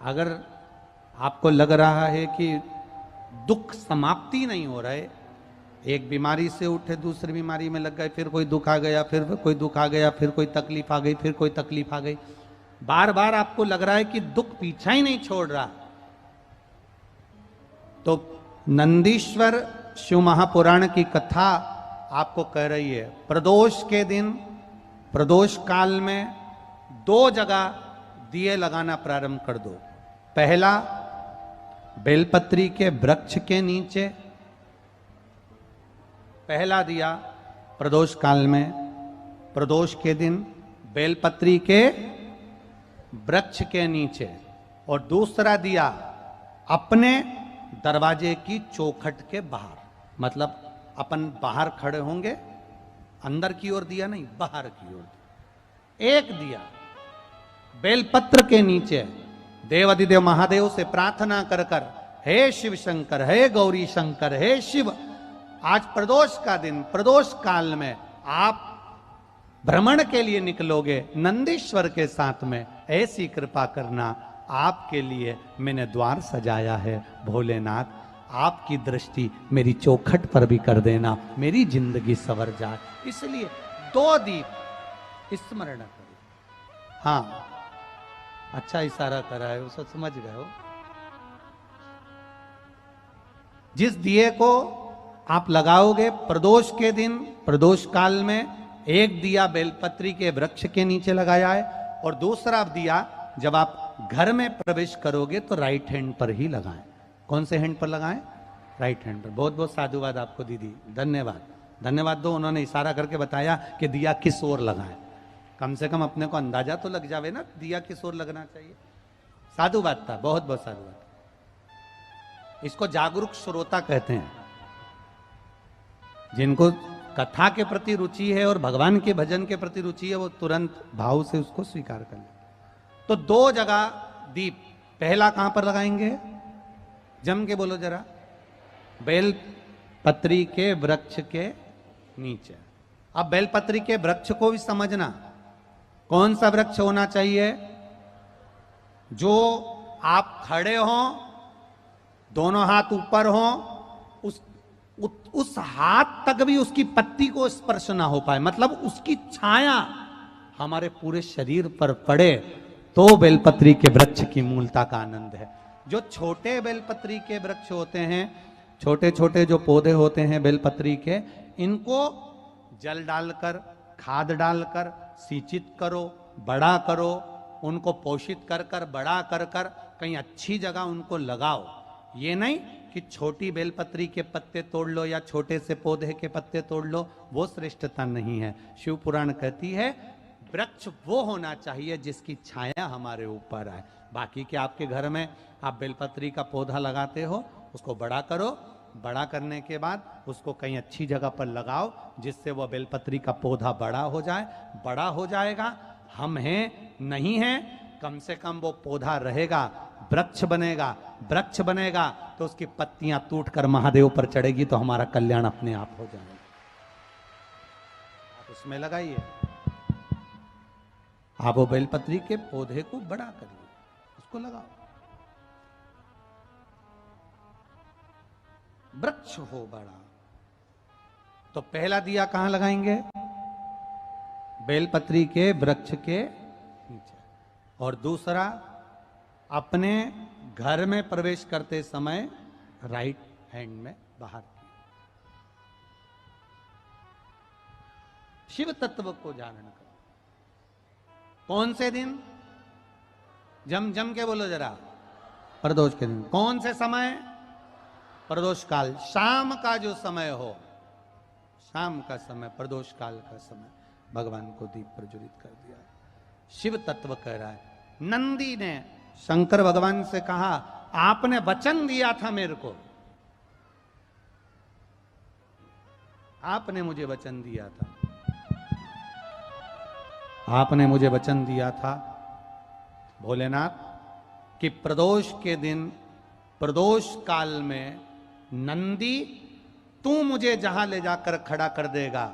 अगर आपको लग रहा है कि दुख समाप्ति नहीं हो रहा है, एक बीमारी से उठे दूसरी बीमारी में लग गए, फिर कोई दुख आ गया, फिर कोई दुख आ गया, फिर कोई तकलीफ आ गई, फिर कोई तकलीफ आ गई, बार बार आपको लग रहा है कि दुख पीछा ही नहीं छोड़ रहा, तो नंदीश्वर शिव महापुराण की कथा आपको कह रही है, प्रदोष के दिन, प्रदोष काल में 2 जगह दिए लगाना प्रारंभ कर दो। पहला, बेलपत्री के वृक्ष के नीचे पहला दिया प्रदोष काल में, प्रदोष के दिन बेलपत्री के वृक्ष के नीचे, और दूसरा दिया अपने दरवाजे की चौखट के बाहर, मतलब अपन बाहर खड़े होंगे, अंदर की ओर दिया नहीं, बाहर की ओर एक दिया बेलपत्र के नीचे, देवाधिदेव महादेव से प्रार्थना कर कर, हे शिव शंकर, हे गौरी शंकर, हे शिव, आज प्रदोष का दिन, प्रदोष काल में आप भ्रमण के लिए निकलोगे नंदीश्वर के साथ में, ऐसी कृपा करना, आपके लिए मैंने द्वार सजाया है भोलेनाथ, आपकी दृष्टि मेरी चौखट पर भी कर देना, मेरी जिंदगी संवर जाए। इसलिए 2 दीप स्मरण करो। हाँ, अच्छा इशारा करा है, उसे समझ गए हो। जिस दिए को आप लगाओगे प्रदोष के दिन, प्रदोष काल में, एक दिया बेलपत्री के वृक्ष के नीचे लगाया है, और दूसरा दिया जब आप घर में प्रवेश करोगे तो राइट हैंड पर ही लगाएं। कौन से हैंड पर लगाएं? राइट हैंड पर। बहुत बहुत साधुवाद आपको दीदी, धन्यवाद, धन्यवाद दो, उन्होंने इशारा करके बताया कि दिया किस ओर लगाएं। कम से कम अपने को अंदाजा तो लग जावे ना, दिया किस ओर लगना चाहिए। साधुवाद था, बहुत बहुत साधुवाद। इसको जागरूक श्रोता कहते हैं, जिनको कथा के प्रति रुचि है और भगवान के भजन के प्रति रुचि है, वो तुरंत भाव से उसको स्वीकार कर ले। तो 2 जगह दीप, पहला कहां पर लगाएंगे? जम के बोलो जरा, बेलपत्री के वृक्ष के नीचे। अब बेलपत्री के वृक्ष को भी समझना, कौन सा वृक्ष होना चाहिए? जो आप खड़े हो, दोनों हाथ ऊपर हो, उस हाथ तक भी उसकी पत्ती को स्पर्श ना हो पाए, मतलब उसकी छाया हमारे पूरे शरीर पर पड़े, तो बेलपत्री के वृक्ष की मूलता का आनंद है। जो छोटे बेलपत्री के वृक्ष होते हैं, छोटे छोटे जो पौधे होते हैं बेलपत्री के, इनको जल डालकर, खाद डालकर सिंचित करो, बड़ा करो, उनको पोषित कर कर, बड़ा कर कर कहीं अच्छी जगह उनको लगाओ। ये नहीं कि छोटी बेलपत्री के पत्ते तोड़ लो या छोटे से पौधे के पत्ते तोड़ लो, वो श्रेष्ठता नहीं है। शिव पुराण कहती है वृक्ष वो होना चाहिए जिसकी छाया हमारे ऊपर आए। बाकी के आपके घर में आप बेलपत्री का पौधा लगाते हो, उसको बड़ा करो, बड़ा करने के बाद उसको कहीं अच्छी जगह पर लगाओ, जिससे वह बेलपत्री का पौधा बड़ा हो जाए। बड़ा हो जाएगा, हम हैं नहीं हैं, कम से कम वो पौधा रहेगा, वृक्ष बनेगा। वृक्ष बनेगा तो उसकी पत्तियां टूटकर महादेव पर चढ़ेगी, तो हमारा कल्याण अपने आप हो जाएगा। आप उसमें लगाइए, आप वो बेलपत्री के पौधे को बड़ा करिए, उसको लगाओ, वृक्ष हो बड़ा। तो पहला दिया कहां लगाएंगे? बेलपत्री के वृक्ष के नीचे। और दूसरा, अपने घर में प्रवेश करते समय राइट हैंड में बाहर की। शिव तत्व को जानन करो। कौन से दिन? जम जम के बोलो जरा, प्रदोष के दिन। कौन से समय? प्रदोष काल, शाम का जो समय हो, शाम का समय, प्रदोष काल का समय, भगवान को दीप प्रज्वलित कर दिया। शिव तत्व कह रहा है। नंदी ने शंकर भगवान से कहा, आपने वचन दिया था मेरे को, आपने मुझे वचन दिया था, आपने मुझे वचन दिया था भोलेनाथ कि प्रदोष के दिन, प्रदोष काल में नंदी तू मुझे जहां ले जाकर खड़ा कर देगा,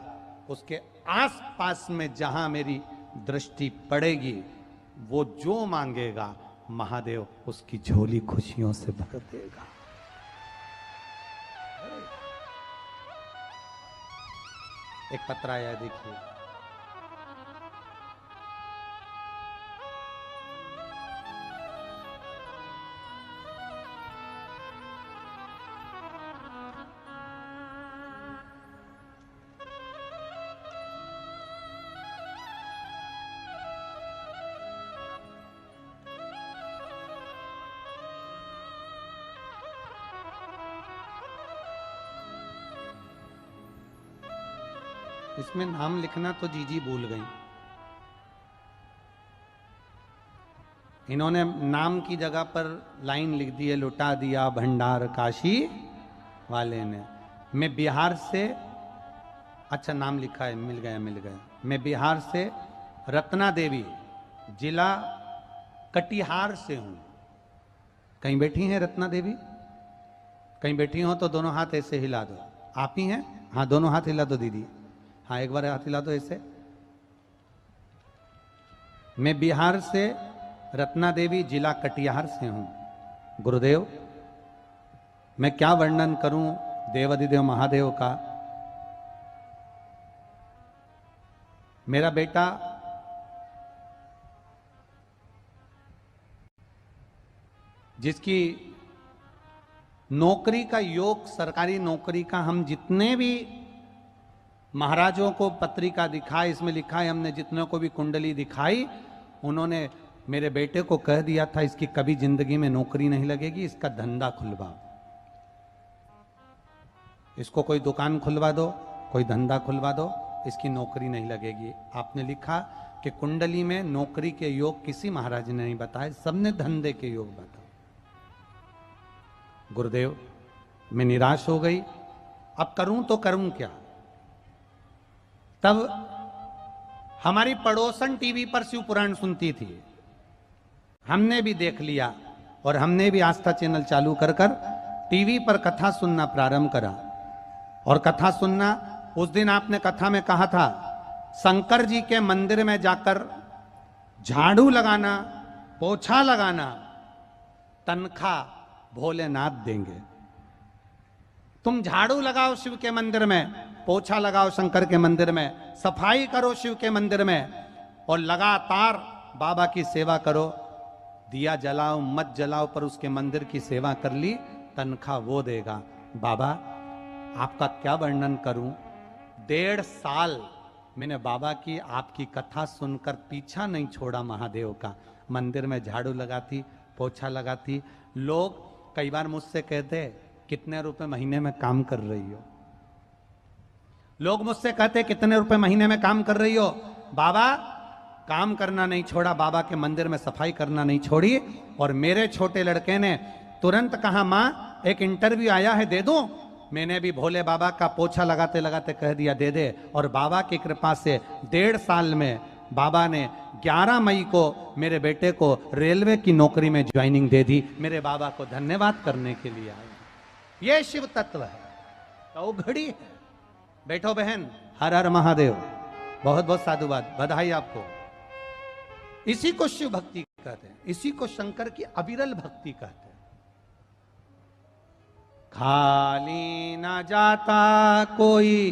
उसके आसपास में जहां मेरी दृष्टि पड़ेगी, वो जो मांगेगा महादेव उसकी झोली खुशियों से भर देगा। एक पत्र आया है, देखिए। इसमें नाम लिखना तो जीजी भूल गई। इन्होंने नाम की जगह पर लाइन लिख दी है, लुटा दिया भंडार काशी वाले ने। मैं बिहार से, अच्छा नाम लिखा है, मिल गया। मैं बिहार से रत्ना देवी, जिला कटिहार से हूं। कहीं बैठी हैं रत्ना देवी? कहीं बैठी हो तो दोनों हाथ ऐसे हिला दो। आप ही हैं? हाँ, दोनों हाथ हिला दो दीदी। हाँ, एक बार हाथ हिला दो ऐसे। मैं बिहार से रत्ना देवी, जिला कटिहार से हूं। गुरुदेव, मैं क्या वर्णन करूं देवाधिदेव महादेव का। मेरा बेटा जिसकी नौकरी का योग, सरकारी नौकरी का, हम जितने भी महाराजों को पत्रिका दिखाई, इसमें लिखा है हमने जितने को भी कुंडली दिखाई, उन्होंने मेरे बेटे को कह दिया था इसकी कभी जिंदगी में नौकरी नहीं लगेगी, इसका धंधा खुलवाओ, इसको कोई दुकान खुलवा दो, कोई धंधा खुलवा दो, इसकी नौकरी नहीं लगेगी। आपने लिखा कि कुंडली में नौकरी के योग किसी महाराज ने नहीं बताए, सबने धंधे के योग बताए। गुरुदेव, मैं निराश हो गई, अब करूं तो करूं क्या। तब हमारी पड़ोसन टीवी पर शिव पुराण सुनती थी, हमने भी देख लिया और हमने भी आस्था चैनल चालू कर टीवी पर कथा सुनना प्रारंभ करा। और कथा सुनना, उस दिन आपने कथा में कहा था शंकर जी के मंदिर में जाकर झाड़ू लगाना, पोछा लगाना, तनख्वाह भोलेनाथ देंगे। तुम झाड़ू लगाओ शिव के मंदिर में, पोछा लगाओ शंकर के मंदिर में, सफाई करो शिव के मंदिर में और लगातार बाबा की सेवा करो। दिया जलाओ मत जलाओ, पर उसके मंदिर की सेवा कर ली, तनख्वाह वो देगा। बाबा, आपका क्या वर्णन करूं। 1.5 साल मैंने बाबा की, आपकी कथा सुनकर पीछा नहीं छोड़ा महादेव का। मंदिर में झाड़ू लगाती, पोछा लगाती। लोग कई बार मुझसे कहते कितने रुपए महीने में काम कर रही हो। लोग मुझसे कहते कितने रुपए महीने में काम कर रही हो। बाबा, काम करना नहीं छोड़ा, बाबा के मंदिर में सफाई करना नहीं छोड़ी। और मेरे छोटे लड़के ने तुरंत कहा, मां एक इंटरव्यू आया है, दे दूं। मैंने भी भोले बाबा का पोछा लगाते लगाते कह दिया दे दे। और बाबा की कृपा से 1.5 साल में बाबा ने 11 मई को मेरे बेटे को रेलवे की नौकरी में ज्वाइनिंग दे दी। मेरे बाबा को धन्यवाद करने के लिए आए। ये शिव तत्व है, तो घड़ी है। बैठो बहन, हर हर महादेव, बहुत बहुत साधुवाद, बधाई आपको। इसी को शिव भक्ति कहते हैं, इसी को शंकर की अविरल भक्ति कहते हैं। खाली ना जाता कोई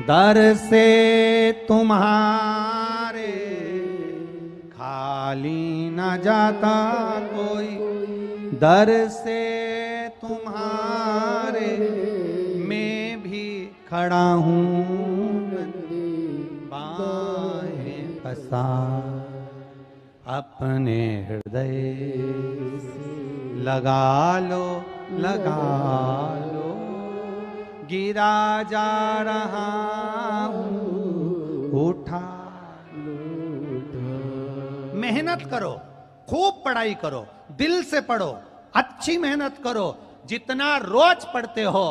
दर से तुम्हारे, खाली ना जाता कोई दर से तुम्हारे, मैं भी खड़ा हूं बाहें पसार, अपने हृदय लगा लो गिरा जा रहा हूं, उठा लो। मेहनत करो, खूब पढ़ाई करो, दिल से पढ़ो, अच्छी मेहनत करो। जितना रोज पढ़ते हो,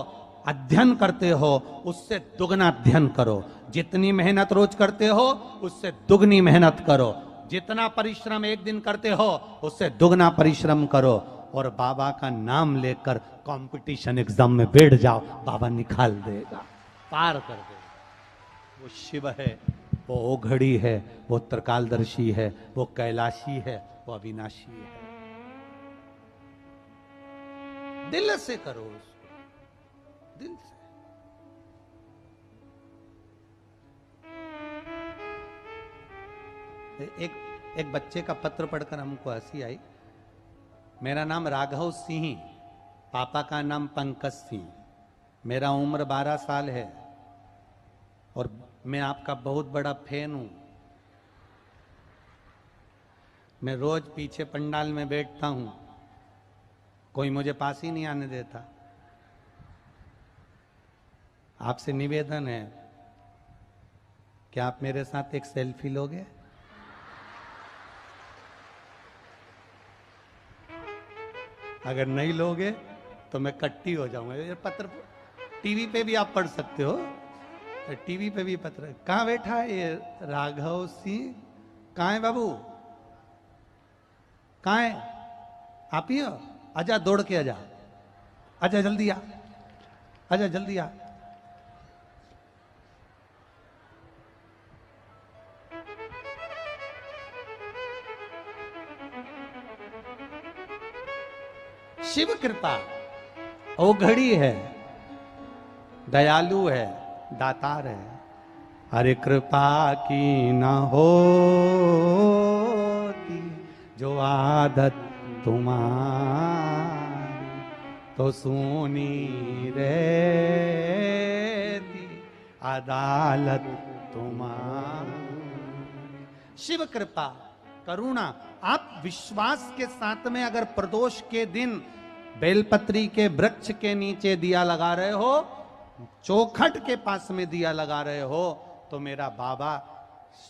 अध्ययन करते हो, उससे दुगना अध्ययन करो। जितनी मेहनत रोज करते हो, उससे दुगनी मेहनत करो। जितना परिश्रम एक दिन करते हो, उससे दुगना परिश्रम करो। और बाबा का नाम लेकर कंपटीशन एग्जाम में बैठ जाओ, बाबा निकाल देगा, पार कर देगा। वो शिव है, वो ओघड़ी है, वो त्रिकालदर्शी है, वो कैलाशी है, वो अविनाशी है। दिल से करो उसको, दिल से। एक बच्चे का पत्र पढ़कर हमको हंसी आई। मेरा नाम राघव सिंह, पापा का नाम पंकज सिंह, मेरा उम्र 12 साल है और मैं आपका बहुत बड़ा फैन हूं। मैं रोज पीछे पंडाल में बैठता हूं, कोई मुझे पास ही नहीं आने देता। आपसे निवेदन है, क्या आप मेरे साथ एक सेल्फी लोगे? अगर नहीं लोगे तो मैं कट्टी हो जाऊंगा। ये पत्र टीवी पे भी आप पढ़ सकते हो, टीवी पे भी पत्र। कहाँ बैठा है ये राघव सिंह? कहाँ है बाबू? कहाँ है? आप ही हो? आजा, दौड़ के आजा, आजा जल्दी आ, आजा जल्दी आ। शिव कृपा वो घड़ी है, दयालु है, दातार है। अरे कृपा की न होती जो आदत तुम्हारी, तो सुनी रहती अदालत तुम्हारी। शिव कृपा, करुणा। आप विश्वास के साथ में अगर प्रदोष के दिन बेलपत्री के वृक्ष के नीचे दिया लगा रहे हो, चौखट के पास में दिया लगा रहे हो, तो मेरा बाबा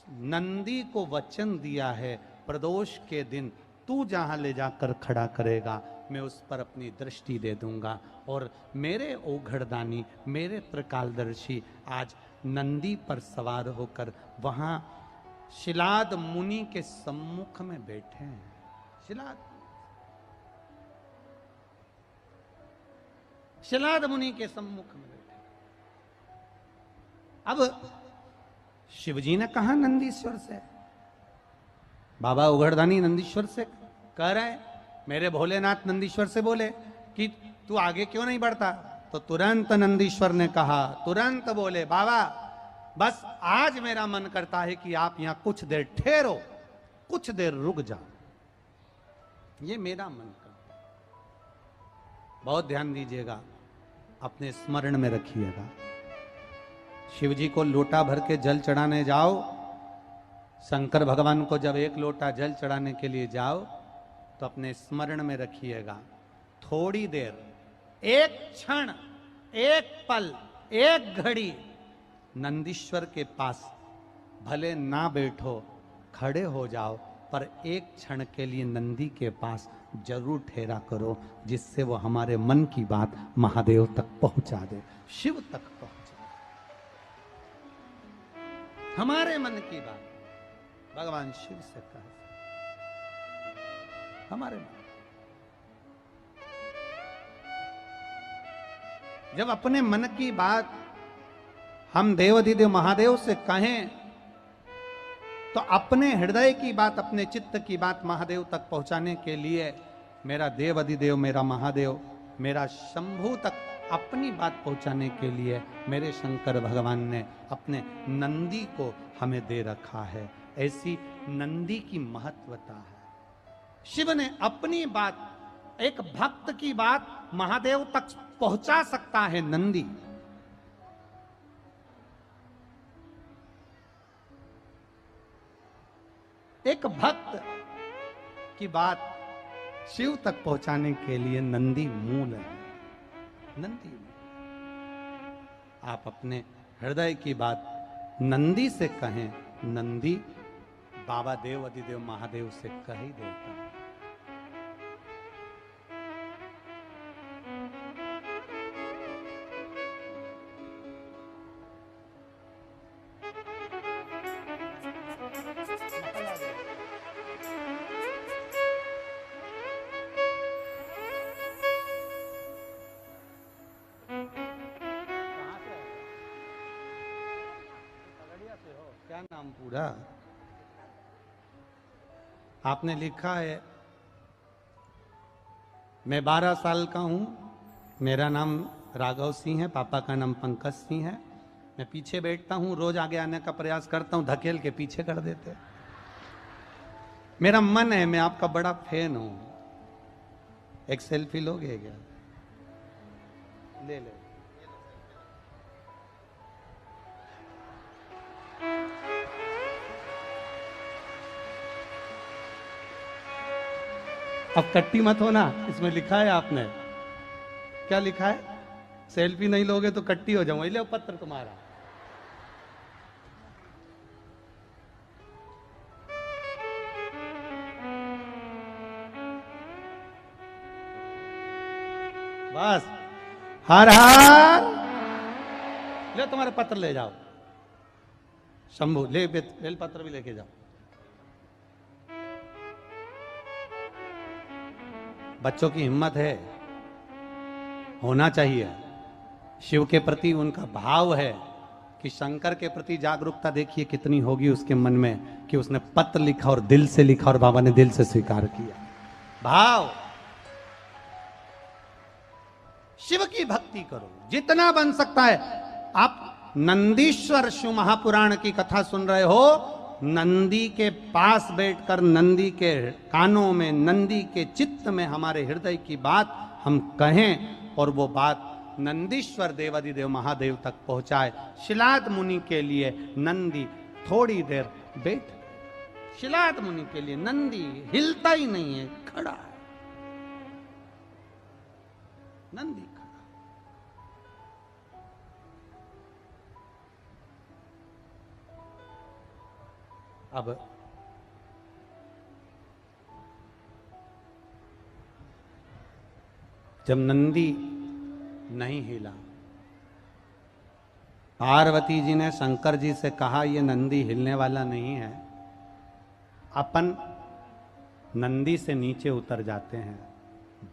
नंदी को वचन दिया है, प्रदोष के दिन तू जहां ले जाकर खड़ा करेगा मैं उस पर अपनी दृष्टि दे दूंगा। और मेरे ओघड़दानी, मेरे प्रकालदर्शी आज नंदी पर सवार होकर वहां शिलाद मुनि के सम्मुख में बैठे हैं। शिलाद मुनि के सम्मुख में बैठे। अब शिवजी ने कहा नंदीश्वर से, बाबा उघड़दानी नंदीश्वर से कह रहे, मेरे भोलेनाथ नंदीश्वर से बोले कि तू आगे क्यों नहीं बढ़ता? तो तुरंत नंदीश्वर ने कहा, तुरंत बोले, बाबा बस आज मेरा मन करता है कि आप यहां कुछ देर ठहरो, कुछ देर रुक जाओ, ये मेरा मन करता। बहुत ध्यान दीजिएगा, अपने स्मरण में रखिएगा। शिव जी को लोटा भर के जल चढ़ाने जाओ, शंकर भगवान को जब एक लोटा जल चढ़ाने के लिए जाओ तो अपने स्मरण में रखिएगा, थोड़ी देर, एक क्षण, एक पल, एक घड़ी नंदीश्वर के पास भले ना बैठो, खड़े हो जाओ, पर एक क्षण के लिए नंदी के पास जरूर ठहरा करो, जिससे वो हमारे मन की बात महादेव तक पहुंचा दे, शिव तक पहुंचा दे। हमारे मन की बात भगवान शिव से कहे, हमारे मन। जब अपने मन की बात हम देवाधिदेव महादेव से कहें तो अपने हृदय की बात, अपने चित्त की बात महादेव तक पहुंचाने के लिए मेरा देवाधिदेव, मेरा महादेव, मेरा शंभू तक अपनी बात पहुंचाने के लिए मेरे शंकर भगवान ने अपने नंदी को हमें दे रखा है। ऐसी नंदी की महत्वता है। शिव ने अपनी बात, एक भक्त की बात महादेव तक पहुंचा सकता है नंदी। एक भक्त की बात शिव तक पहुंचाने के लिए नंदी मूल है। नंदी, आप अपने हृदय की बात नंदी से कहें, नंदी बाबा देव अधिदेव महादेव से कह ही देता है। क्या नाम पूरा? आपने लिखा है मैं 12 साल का हूं, मेरा नाम राघव सिंह है, पापा का नाम पंकज सिंह है। मैं पीछे बैठता हूँ, रोज आगे आने का प्रयास करता हूँ, धकेल के पीछे कर देते। मेरा मन है, मैं आपका बड़ा फैन हूं। एक सेल्फी लोगे क्या? ले ले। अब कट्टी मत हो ना, इसमें लिखा है आपने, क्या लिखा है? सेल्फी नहीं लोगे तो कट्टी हो जाऊंगा। ले पत्र तुम्हारा। बस, हर हर। ले तुम्हारे पत्र ले जाओ, शंभू ले, बेल पत्र भी लेके जाओ। बच्चों की हिम्मत है, होना चाहिए। शिव के प्रति उनका भाव है कि शंकर के प्रति जागरूकता देखिए कितनी होगी उसके मन में, कि उसने पत्र लिखा और दिल से लिखा और बाबा ने दिल से स्वीकार किया। भाव। शिव की भक्ति करो जितना बन सकता है। आप नंदीश्वर शिव महापुराण की कथा सुन रहे हो, नंदी के पास बैठकर नंदी के कानों में, नंदी के चित्त में हमारे हृदय की बात हम कहें और वो बात नंदीश्वर देवादिदेव महादेव तक पहुंचाए। शिलाद मुनि के लिए नंदी थोड़ी देर बैठ, शिलाद मुनि के लिए नंदी हिलता ही नहीं है, खड़ा है। नंदी खड़ा। अब जब नंदी नहीं हिला, पार्वती जी ने शंकर जी से कहा ये नंदी हिलने वाला नहीं है। अपन नंदी से नीचे उतर जाते हैं।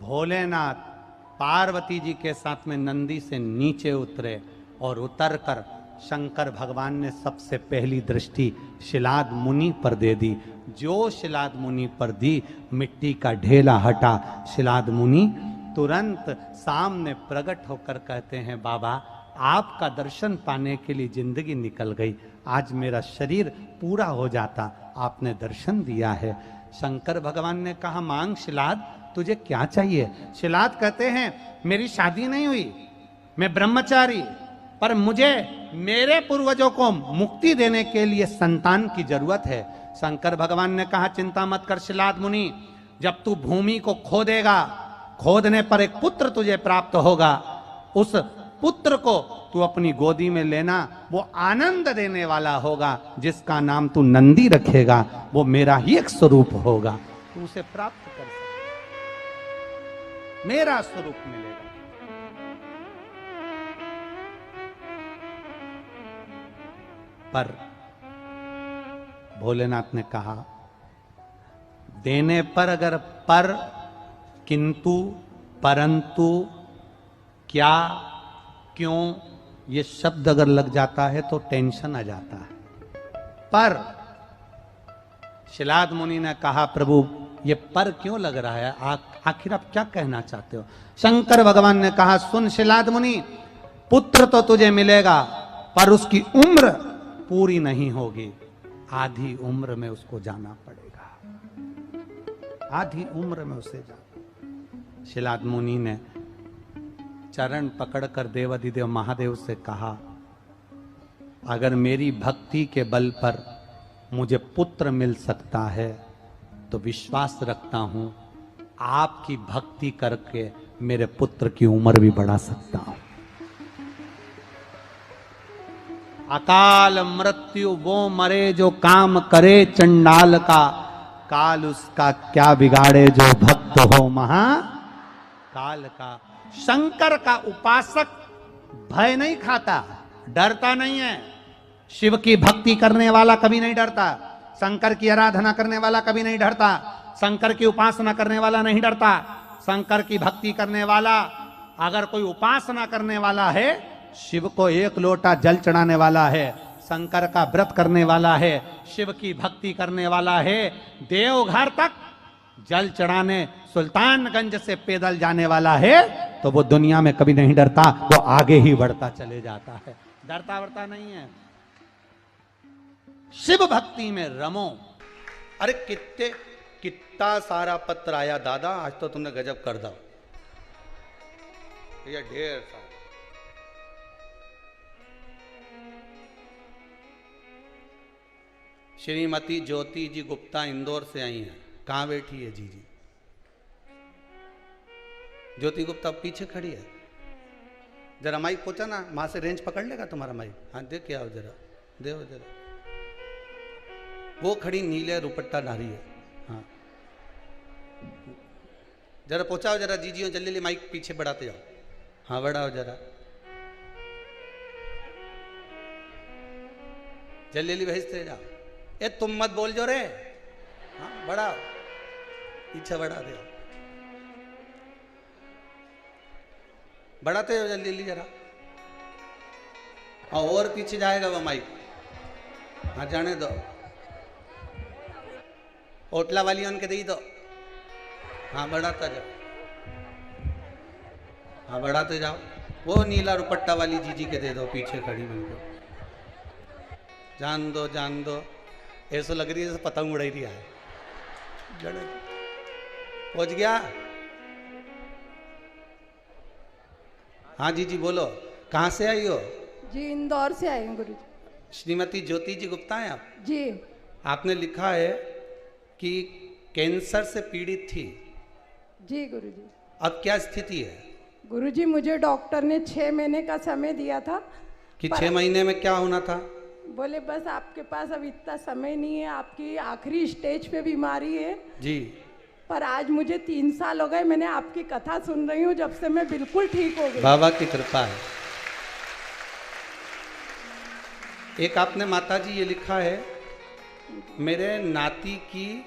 भोलेनाथ पार्वती जी के साथ में नंदी से नीचे उतरे और उतरकर शंकर भगवान ने सबसे पहली दृष्टि शिलाद मुनि पर दे दी। जो शिलाद मुनि पर दी, मिट्टी का ढेला हटा। शिलाद मुनि तुरंत सामने प्रकट होकर कहते हैं, बाबा आपका दर्शन पाने के लिए जिंदगी निकल गई, आज मेरा शरीर पूरा हो जाता, आपने दर्शन दिया है। शंकर भगवान ने कहा, मांग शिलाद, तुझे क्या चाहिए? शिलाद कहते हैं, मेरी शादी नहीं हुई, मैं ब्रह्मचारी, पर मुझे मेरे पूर्वजों को मुक्ति देने के लिए संतान की जरूरत है। शंकर भगवान ने कहा, चिंता मत कर शिलाद मुनि, जब तू भूमि को खोदेगा, खोदने पर एक पुत्र तुझे प्राप्त होगा। उस पुत्र को तू अपनी गोदी में लेना, वो आनंद देने वाला होगा। जिसका नाम तू नंदी रखेगा वो मेरा ही एक स्वरूप होगा, तू उसे प्राप्त कर सकता, मेरा स्वरूप मिलेगा। पर भोलेनाथ ने कहा, देने पर अगर पर, किंतु, परंतु, क्या, क्यों ये शब्द अगर लग जाता है तो टेंशन आ जाता है। पर शिलाद मुनि ने कहा, प्रभु ये पर क्यों लग रहा है, आखिर आप क्या कहना चाहते हो? शंकर भगवान ने कहा, सुन शिलाद मुनि, पुत्र तो तुझे मिलेगा पर उसकी उम्र पूरी नहीं होगी, आधी उम्र में उसको जाना पड़ेगा, आधी उम्र में उसे जाना। शिलाद मुनि ने चरण पकड़कर देवादिदेव महादेव से कहा, अगर मेरी भक्ति के बल पर मुझे पुत्र मिल सकता है तो विश्वास रखता हूं आपकी भक्ति करके मेरे पुत्र की उम्र भी बढ़ा सकता हूं। अकाल मृत्यु वो मरे जो काम करे चंडाल का, काल उसका क्या बिगाड़े जो भक्त हो महा काल का। शंकर का उपासक भय नहीं खाता, डरता नहीं है। शिव की भक्ति करने वाला कभी नहीं डरता, शंकर की आराधना करने वाला कभी नहीं डरता, शंकर की उपासना करने वाला नहीं डरता। शंकर की भक्ति करने वाला, अगर कोई उपासना करने वाला है, शिव को एक लोटा जल चढ़ाने वाला है, शंकर का व्रत करने वाला है, शिव की भक्ति करने वाला है, देवघर तक जल चढ़ाने सुल्तानगंज से पैदल जाने वाला है, तो वो दुनिया में कभी नहीं डरता, वो आगे ही बढ़ता चले जाता है, डरता वरता नहीं है। शिव भक्ति में रमो। अरे कितना सारा पत्र आया दादा, आज तो तुमने गजब कर दो, ये ढेर सारा। श्रीमती ज्योति जी गुप्ता इंदौर से आई हैं। कहाँ बैठी है जी? ज्योति गुप्ता पीछे खड़ी है, जरा माइक पहुंचा ना, वहां से रेंज पकड़ लेगा तुम्हारा माइक। हाँ देख के आओ जरा, देखो जरा, वो खड़ी नीले रुपट्टा नारी है। हाँ जरा पहुंचाओ जरा जीजियो, जल्दी माइक पीछे बढ़ाते जाओ। हाँ बढ़ाओ जरा, जल्दी भेजते जाओ। ए तुम मत बोल जो रे। हाँ बढ़ाओ, पीछे बढ़ा दे, बढ़ाते हो जल्दी जल्दी जरा। हाँ और पीछे जाएगा वो माइक। हाँ जाने दो, ओटला वाली उनके दे दो। हाँ बढ़ाता जाओ, हाँ बढ़ाते जाओ। वो नीला रुपट्टा वाली जीजी के दे दो, पीछे खड़ी बिल्कुल। जान दो जान दो, ऐसा लग रही है जैसे पतंग उड़ रही है। पहुंच गया। हाँ जीजी बोलो, कहाँ से आई हो? जी इंदौर से आई हूँ गुरुजी। श्रीमती ज्योति जी गुप्ता हैं आप? जी। आपने लिखा है कि कैंसर से पीड़ित थी। जी गुरुजी। अब क्या स्थिति है? गुरुजी मुझे डॉक्टर ने 6 महीने का समय दिया था कि 6 महीने में क्या होना था? बोले बस आपके पास अब इतना समय नहीं है, आपकी आखिरी स्टेज पे बीमारी है जी। पर आज मुझे 3 साल हो गए, मैंने आपकी कथा सुन रही हूँ जब से मैं बिल्कुल ठीक हो गई। बाबा की कृपा है। एक आपने माता जी ये लिखा है, मेरे नाती की,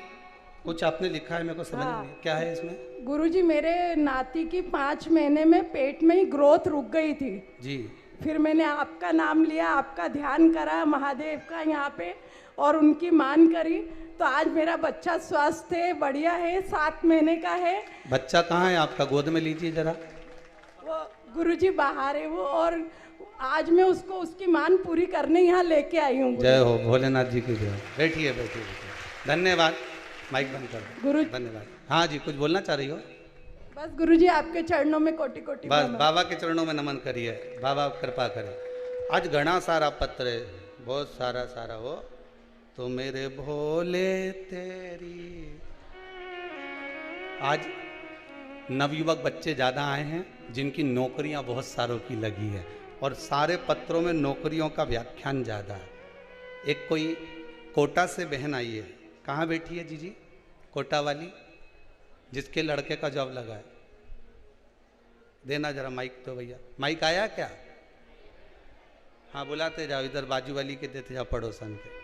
कुछ आपने लिखा है, मेरे को समझ नहीं क्या है इसमें। गुरुजी मेरे नाती की 5 महीने में पेट में ही ग्रोथ रुक गई थी जी। फिर मैंने आपका नाम लिया, आपका ध्यान करा महादेव का यहाँ पे और उनकी मान करी, तो आज मेरा बच्चा स्वस्थ है, बढ़िया है, 7 महीने का है। बच्चा कहाँ है आपका? गोद में लीजिए जरा। वो गुरुजी बाहर है वो, और आज मैं उसको उसकी मान पूरी करने यहाँ लेके आई हूँ। जय हो भोलेनाथ जी की जय। बैठिए बैठिए, धन्यवाद। माइक बंद कर दो गुरु। धन्यवाद। हाँ जी कुछ बोलना चाह रही हो? बस गुरुजी आपके चरणों में कोटि कोटि बस बाबा के चरणों में नमन करिए, बाबा कृपा करे। आज घना सारा पत्र है, बहुत सारा हो, तो मेरे भोले तेरी। आज नवयुवक बच्चे ज़्यादा आए हैं जिनकी नौकरियां बहुत सारों की लगी है, और सारे पत्रों में नौकरियों का व्याख्यान ज़्यादा है। एक कोई कोटा से बहन आई है। कहाँ बैठी है जीजी? कोटा वाली, जिसके लड़के का जॉब लगा है। देना जरा माइक तो भैया। माइक आया क्या? हाँ बुलाते जाओ, इधर बाजू वाली के देते जाओ, पड़ोसन के।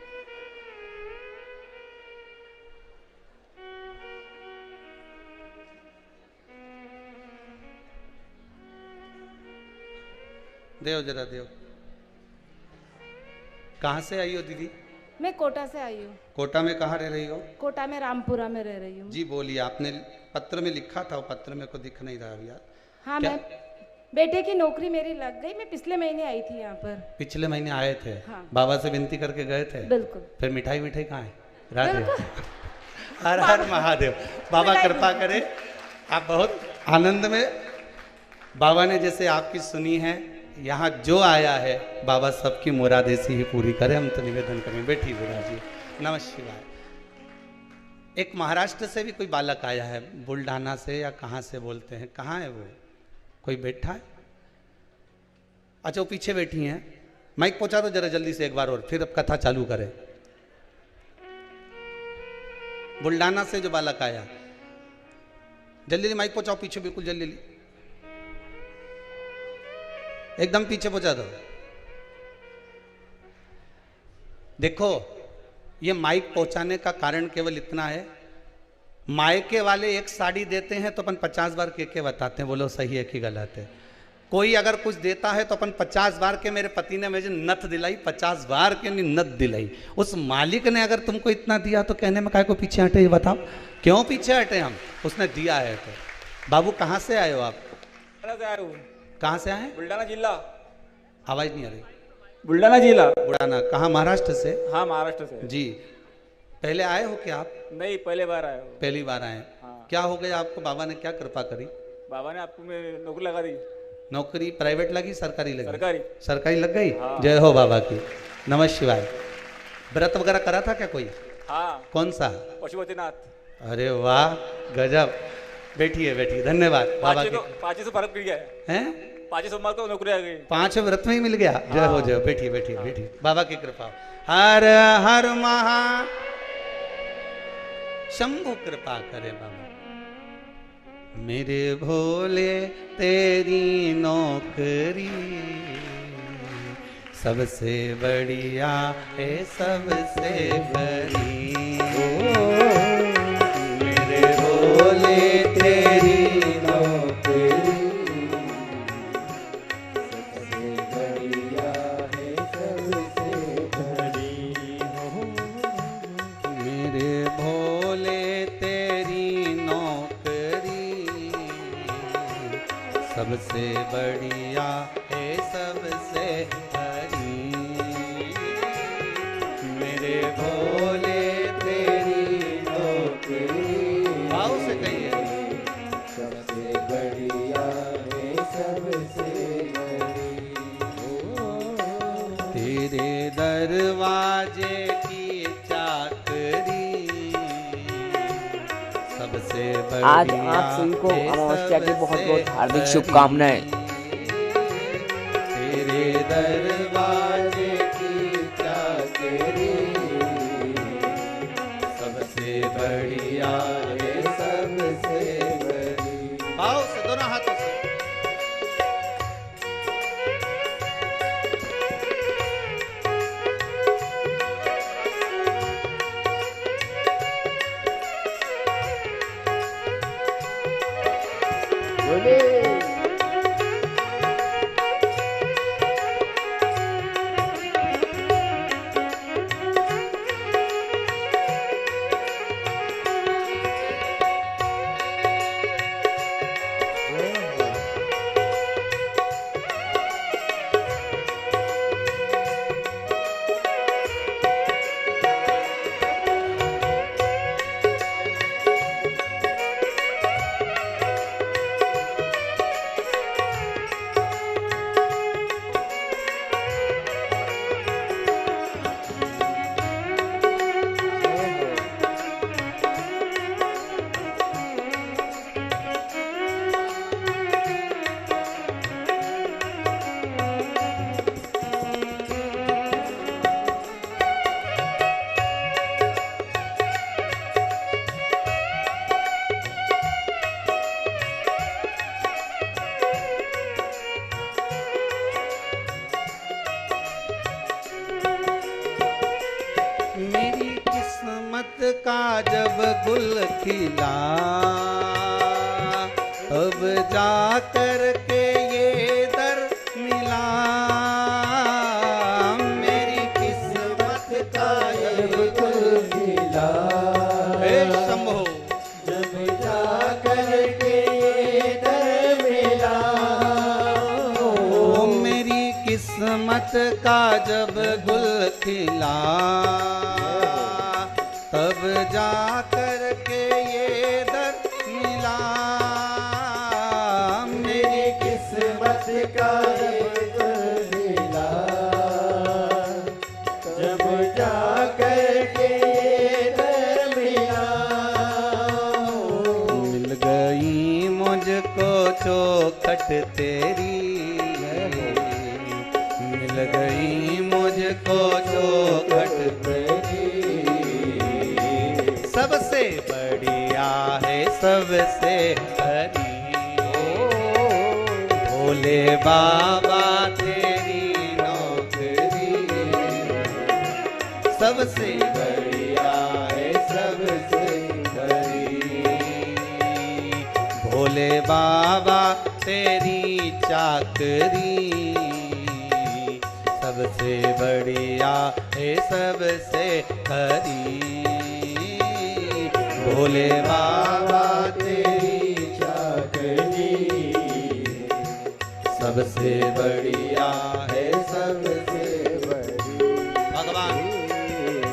देव जरा देव। कहाँ से आई हो दीदी? मैं कोटा से आई हूँ। कोटा में कहाँ रह रही हो? कोटा में रामपुरा में रह रही हूँ। जी बोलिए, आपने पत्र में लिखा था, वो पत्र में को दिख नहीं रहा भैया। हाँ मैं, बेटे की नौकरी मेरी लग गई, मैं पिछले महीने आई थी यहाँ पर। पिछले महीने आए थे? हाँ। बाबा से विनती करके गए थे? बिल्कुल। फिर मिठाई मिठाई कहाँ है? राधे हर हर महादेव। बाबा कृपा करे, आप बहुत आनंद में। बाबा ने जैसे आपकी सुनी है, यहाँ जो आया है बाबा सबकी मुरादें से ही पूरी करे, हम तो निवेदन करें। बैठिए विराज जी। नमः शिवाय। एक महाराष्ट्र से भी कोई बालक आया है, बुल्ढाना से या कहाँ से बोलते हैं, कहाँ है वो? कोई बैठा है? अच्छा वो पीछे बैठी हैं। माइक पहुंचा दो जरा जल्दी से एक बार और, फिर अब कथा चालू करें। बुल्ढाना से जो बालक आया, जल्दी माइक पहुंचाओ पीछे, बिल्कुल जल्दी, एकदम पीछे पहुंचा दो। देखो ये माइक पहुंचाने का कारण केवल इतना है, मायके वाले एक साड़ी देते हैं तो अपन 50 बार के बताते हैं, बोलो सही है कि गलत है। कोई अगर कुछ देता है तो अपन 50 बार के, मेरे पति ने मुझे नथ दिलाई, 50 बार के नहीं नथ दिलाई। उस मालिक ने अगर तुमको इतना दिया तो कहने में काहे को पीछे हटे? ये बताओ क्यों पीछे हटे हम? उसने दिया है तो। बाबू कहाँ से आए हो आप? बुलढाणा से आया हूँ। कहाँ से आए? बुलढाणा जिला। आवाज नहीं आ रही। बुलढाणा जिला। बुढ़ाना कहाँ? महाराष्ट्र से? हाँ, महाराष्ट्र से। जी। पहले आए हो क्या आप? नहीं, पहले बार आया हूँ। पहली बार आए? हाँ। क्या हो गया आपको? बाबा ने क्या कृपा करी? बाबा ने आपको में नौकरी लगा दी। नौकरी प्राइवेट लगी, सरकारी लगी? सरकारी। सरकारी लग गई। हाँ। जय हो बाबा की। नमः शिवाय। व्रत वगैरह करा था क्या कोई? हाँ। कौन सा? पशुपतिनाथ। अरे वाह, गजब। बैठिए बैठिए, धन्यवाद बाबा के। 500 फर्क मिल गया है। हैं? 500 सोमवार को नौकरी आ गई। 5 व्रत में ही मिल गया। जय हो जय। बैठिए बैठिए बैठिए, बाबा की कृपा। हर हर महा शंभु कृपा करे बाबा। मेरे भोले तेरी नौकरी सबसे बढ़िया है, सबसे बड़ी। मेरे भोले तेरी नौकरी सबसे बढ़िया है, सबसे बड़ी। मेरे भोले तेरी नौकरी सबसे बढ़िया है, सबसे बड़ी। मेरे भोले तेरी नौकरी, भाव से कहिए, सबसे बढ़िया है, सबसे बड़ी। तेरे दरवाजे की चाकरी सबसे बढ़िया। आज आप सभी को अमावस्या की बहुत बहुत हार्दिक शुभकामनाएं। तेरे दरवाजे की चाकरी सबसे बढ़िया है, सबसे बड़ी। भाव से दोनों हाथों से। मेरी किस्मत का जब गुल खिला, अब जा कर के ये दर मिला। मेरी किस्मत का जब गुल खिला, हे शंभो, जब जा कर के ये दर मिला। ओ मेरी किस्मत का जब गुल खिला, तब जा कर के ये दर मिला। मेरी किस्मत का जब दर मिला, जब जा कर के ये दर मिला। मिल गई मुझको चौखट तेरी, मिल गई मुझको चौखट तेरी। सबसे बढ़िया है, सबसे हरी। भोले बाबा तेरी नौकरी सबसे बढ़िया है, सबसे बड़ी। भोले बाबा तेरी चाकरी सबसे बढ़िया है, सबसे हरी। भोले बाबा तेरी चाकरी सबसे बढ़िया है सबसे भगवान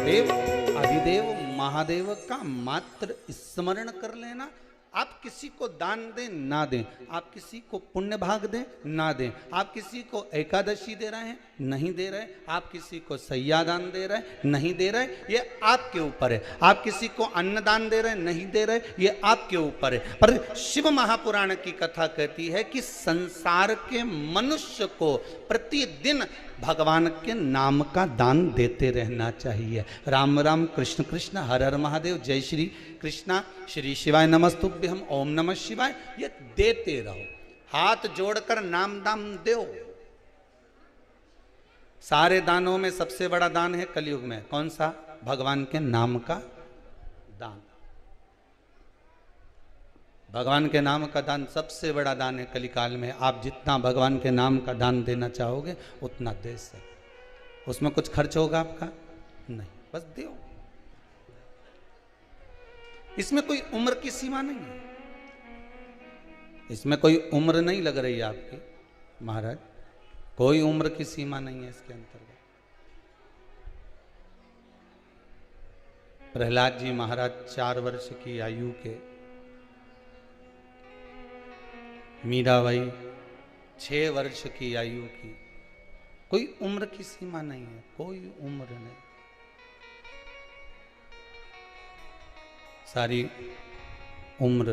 देव अधिदेव महादेव का मात्र स्मरण कर लेना। आप किसी को दान दें ना दें, आप किसी को पुण्य भाग दें ना दें, आप किसी को एकादशी दे रहे हैं नहीं दे रहे, आप किसी को सैया दान दे रहे नहीं दे रहे, ये आपके ऊपर है। आप किसी को अन्न दान दे रहे नहीं दे रहे, ये आपके ऊपर है। पर शिव महापुराण की कथा कहती है कि संसार के मनुष्य को प्रतिदिन भगवान के नाम का दान देते रहना चाहिए। राम राम कृष्ण कृष्ण हर हर महादेव, जय श्री कृष्णा, श्री शिवाय नमस्तुभ्यम, ओम नमः शिवाय, ये देते रहो। हाथ जोड़कर नाम दान दो। सारे दानों में सबसे बड़ा दान है कलयुग में कौन सा? भगवान के नाम का दान। भगवान के नाम का दान सबसे बड़ा दान है कलिकाल में। आप जितना भगवान के नाम का दान देना चाहोगे उतना दे सकते। उसमें कुछ खर्च होगा आपका? नहीं, बस दो। इसमें कोई उम्र की सीमा नहीं है, इसमें कोई उम्र नहीं लग रही है आपकी महाराज, कोई उम्र की सीमा नहीं है इसके अंतर्गत। प्रहलाद जी महाराज 4 वर्ष की आयु के, मीराबाई 6 वर्ष की आयु की, कोई उम्र की सीमा नहीं है, कोई उम्र नहीं। सारी उम्र,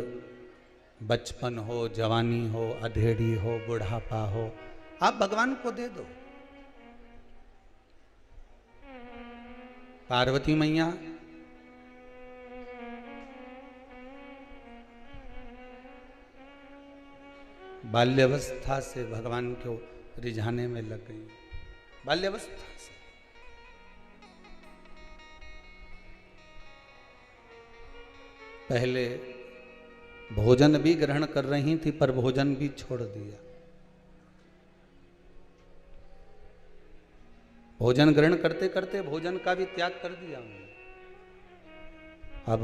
बचपन हो, जवानी हो, अधेड़ी हो, बुढ़ापा हो, आप भगवान को दे दो। पार्वती मैया बाल्यावस्था से भगवान को रिझाने में लग गई, बाल्यावस्था से। पहले भोजन भी ग्रहण कर रही थी पर भोजन भी छोड़ दिया। भोजन ग्रहण करते करते भोजन का भी त्याग कर दिया उन्होंने। अब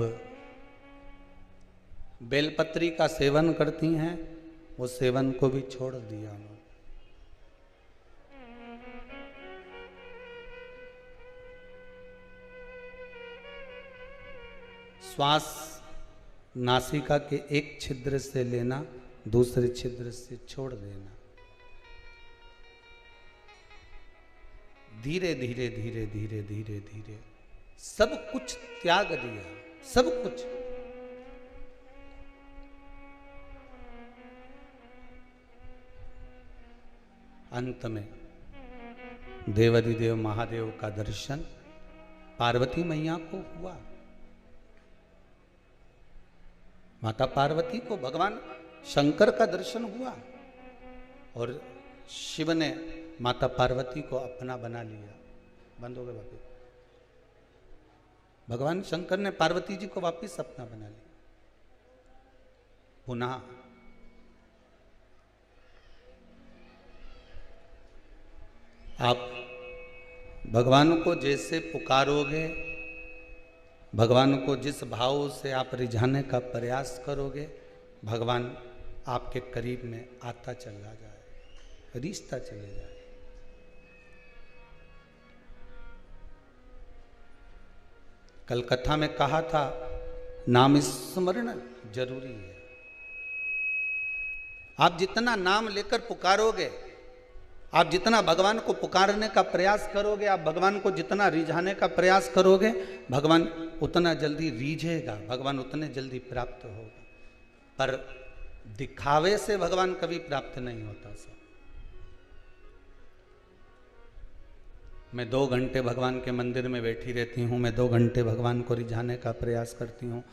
बेलपत्री का सेवन करती हैं, वो सेवन को भी छोड़ दिया उन्होंने। श्वास नासिका के एक छिद्र से लेना, दूसरे छिद्र से छोड़ देना। धीरे धीरे धीरे धीरे धीरे धीरे सब कुछ त्याग दिया, सब कुछ। अंत में देवाधिदेव महादेव का दर्शन पार्वती मैया को हुआ। माता पार्वती को भगवान शंकर का दर्शन हुआ और शिव ने माता पार्वती को अपना बना लिया। बंद हो गए वापिस। भगवान शंकर ने पार्वती जी को वापिस अपना बना लिया। पुनः आप भगवान को जैसे पुकारोगे, भगवान को जिस भाव से आप रिझाने का प्रयास करोगे, भगवान आपके करीब में आता चला जाए, रिश्ता चले जाए। कल कथा में कहा था नाम स्मरण जरूरी है। आप जितना नाम लेकर पुकारोगे, आप जितना भगवान को पुकारने का प्रयास करोगे, आप भगवान को जितना रिझाने का प्रयास करोगे, भगवान उतना जल्दी रिझेगा, भगवान उतने जल्दी प्राप्त होगा। पर दिखावे से भगवान कभी प्राप्त नहीं होता। सब मैं 2 घंटे भगवान के मंदिर में बैठी रहती हूँ, मैं 2 घंटे भगवान को रिझाने का प्रयास करती हूँ,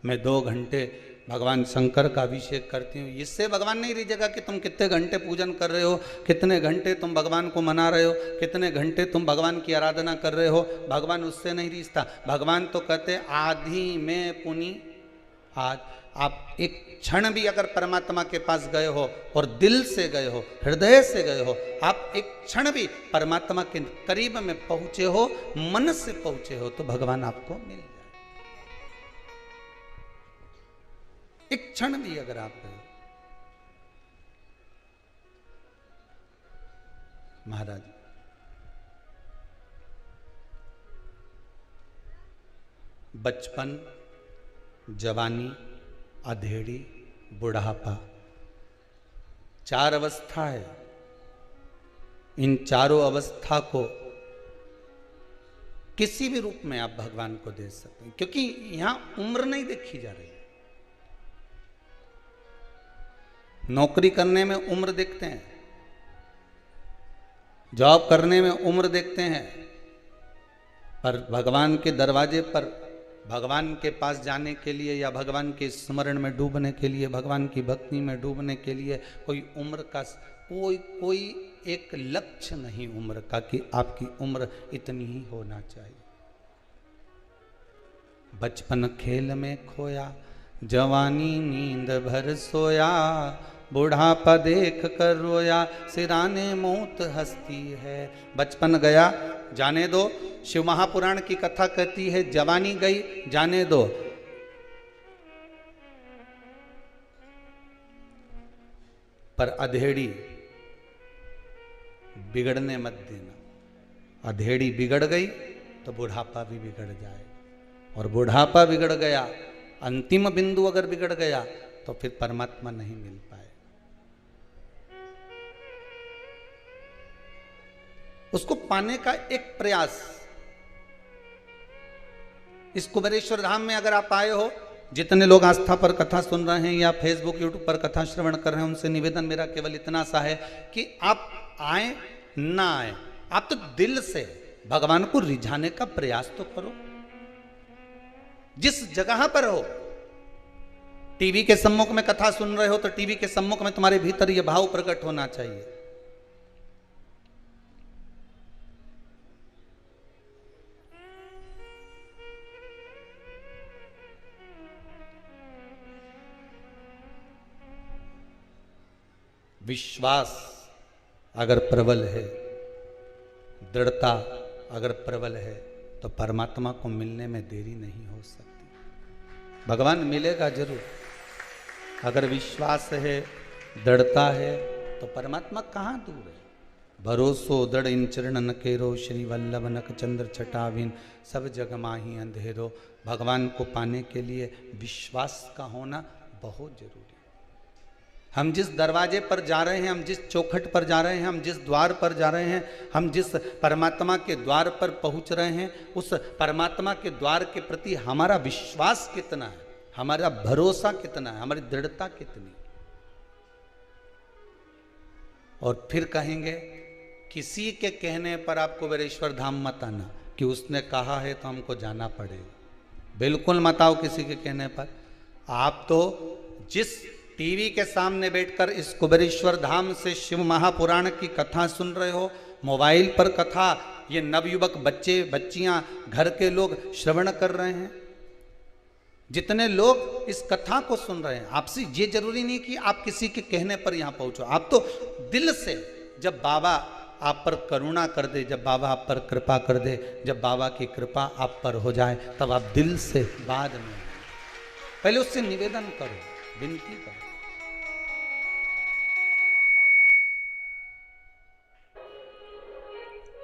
मैं 2 घंटे भगवान शंकर का अभिषेक करती हूँ। इससे भगवान नहीं रिझेगा कि तुम कितने घंटे पूजन कर रहे हो, कितने घंटे तुम भगवान को मना रहे हो, कितने घंटे तुम भगवान की आराधना कर रहे हो। भगवान उससे नहीं रिझता। भगवान तो कहते आधी में पुनि आज। आप एक क्षण भी अगर परमात्मा के पास गए हो और दिल से गए हो, हृदय से गए हो, आप एक क्षण भी परमात्मा के करीब में पहुंचे हो, मन से पहुंचे हो, तो भगवान आपको मिल जाए। एक क्षण भी अगर आप गए, महाराज, बचपन, जवानी, अधेड़ी, बुढ़ापा, 4 अवस्था है। इन चारों अवस्था को किसी भी रूप में आप भगवान को दे सकते हैं, क्योंकि यहां उम्र नहीं देखी जा रही है। नौकरी करने में उम्र देखते हैं, जॉब करने में उम्र देखते हैं, पर भगवान के दरवाजे पर, भगवान के पास जाने के लिए या भगवान के स्मरण में डूबने के लिए, भगवान की भक्ति में डूबने के लिए कोई उम्र का कोई एक लक्ष्य नहीं उम्र का कि आपकी उम्र इतनी ही होना चाहिए। बचपन खेल में खोया, जवानी नींद भर सोया, बुढ़ापा देख कर रोया, सिराने मौत हंसती है। बचपन गया जाने दो, शिव महापुराण की कथा कहती है जवानी गई जाने दो। पर अधेड़ी बिगड़ने मत देना। अधेड़ी बिगड़ गई तो बुढ़ापा भी बिगड़ जाए, और बुढ़ापा बिगड़ गया, अंतिम बिंदु अगर बिगड़ गया तो फिर परमात्मा नहीं मिल पाए। उसको पाने का एक प्रयास। इस कुबेरेश्वर धाम में अगर आप आए हो, जितने लोग आस्था पर कथा सुन रहे हैं या फेसबुक यूट्यूब पर कथा श्रवण कर रहे हैं, उनसे निवेदन मेरा केवल इतना सा है कि आप आए ना आए, आप तो दिल से भगवान को रिझाने का प्रयास तो करो। जिस जगह पर हो, टीवी के सम्मुख में कथा सुन रहे हो तो टीवी के सम्मुख में तुम्हारे भीतर यह भाव प्रकट होना चाहिए, विश्वास अगर प्रबल है, दृढ़ता अगर प्रबल है, तो परमात्मा को मिलने में देरी नहीं हो सकती। भगवान मिलेगा जरूर। अगर विश्वास है, दृढ़ता है, तो परमात्मा कहाँ दूर है। भरोसो दृढ़ इन चरणन केरो, श्री वल्लभ नक चंद्र छटाविन, सब जग माही अंधेरो। भगवान को पाने के लिए विश्वास का होना बहुत जरूरी है। हम जिस दरवाजे पर जा रहे हैं, हम जिस चौखट पर जा रहे हैं, हम जिस द्वार पर जा रहे हैं, हम जिस परमात्मा के द्वार पर पहुंच रहे हैं, उस परमात्मा के द्वार के प्रति हमारा विश्वास कितना है, हमारा भरोसा कितना है, हमारी दृढ़ता कितनी। और फिर कहेंगे किसी के कहने पर आप कुबेरेश्वर धाम मत आना कि उसने कहा है तो हमको जाना पड़ेगा। बिल्कुल मत आओ किसी के कहने पर। आप तो जिस टीवी के सामने बैठकर इस कुबेरेश्वर धाम से शिव महापुराण की कथा सुन रहे हो, मोबाइल पर कथा ये नवयुवक बच्चे बच्चियां घर के लोग श्रवण कर रहे हैं, जितने लोग इस कथा को सुन रहे हैं, आपसे ये जरूरी नहीं कि आप किसी के कहने पर यहां पहुंचो। आप तो दिल से, जब बाबा आप पर करुणा कर दे, जब बाबा आप पर कृपा कर दे, जब बाबा की कृपा आप पर हो जाए, तब आप दिल से, बाद में पहले उससे निवेदन करो, विनती करो।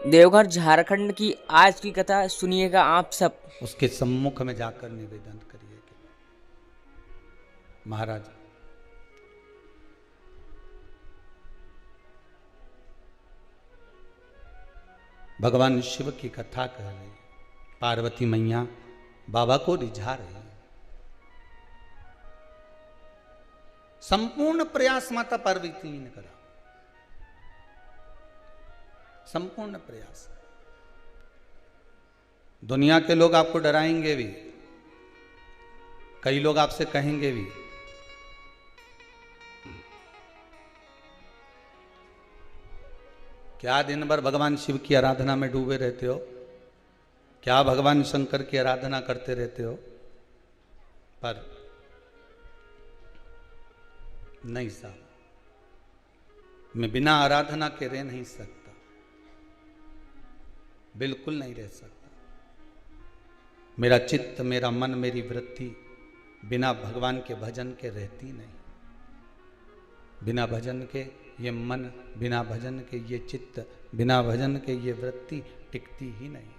देवघर झारखंड की आज की कथा सुनिएगा आप सब। उसके सम्मुख में जाकर निवेदन करिए कि महाराज, भगवान शिव की कथा कह रहे हैं, पार्वती मैया बाबा को रिझा रही है। संपूर्ण प्रयास माता पार्वती ने करा, संपूर्ण प्रयास। दुनिया के लोग आपको डराएंगे भी, कई लोग आपसे कहेंगे भी क्या दिन भर भगवान शिव की आराधना में डूबे रहते हो, क्या भगवान शंकर की आराधना करते रहते हो। पर नहीं साहब, मैं बिना आराधना के रह नहीं सकता, बिल्कुल नहीं रह सकता। मेरा चित्त, मेरा मन, मेरी वृत्ति बिना भगवान के भजन के रहती नहीं। बिना भजन के ये मन बिना भजन के, ये चित्त बिना भजन के, ये वृत्ति टिकती ही नहीं,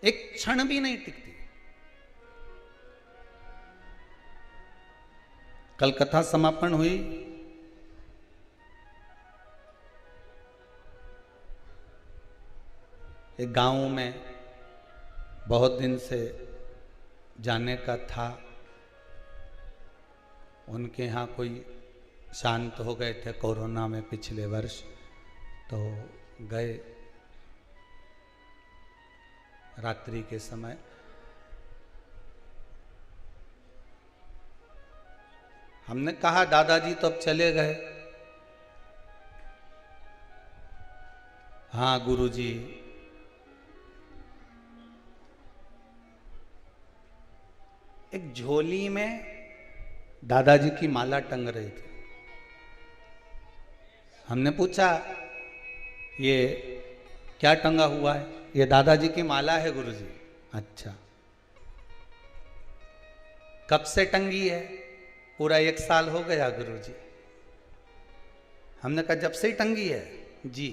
एक क्षण भी नहीं टिकती। कल कथा समापन हुई, एक गांव में बहुत दिन से जाने का था, उनके यहाँ कोई शांत हो गए थे कोरोना में पिछले वर्ष, तो गए रात्रि के समय। हमने कहा दादाजी तो अब चले गए। हाँ गुरुजी, एक झोली में दादाजी की माला टंग रही थी। हमने पूछा ये क्या टंगा हुआ है? ये दादाजी की माला है गुरुजी। अच्छा, कब से टंगी है? पूरा 1 साल हो गया गुरुजी। हमने कहा जब से ही टंगी है? जी।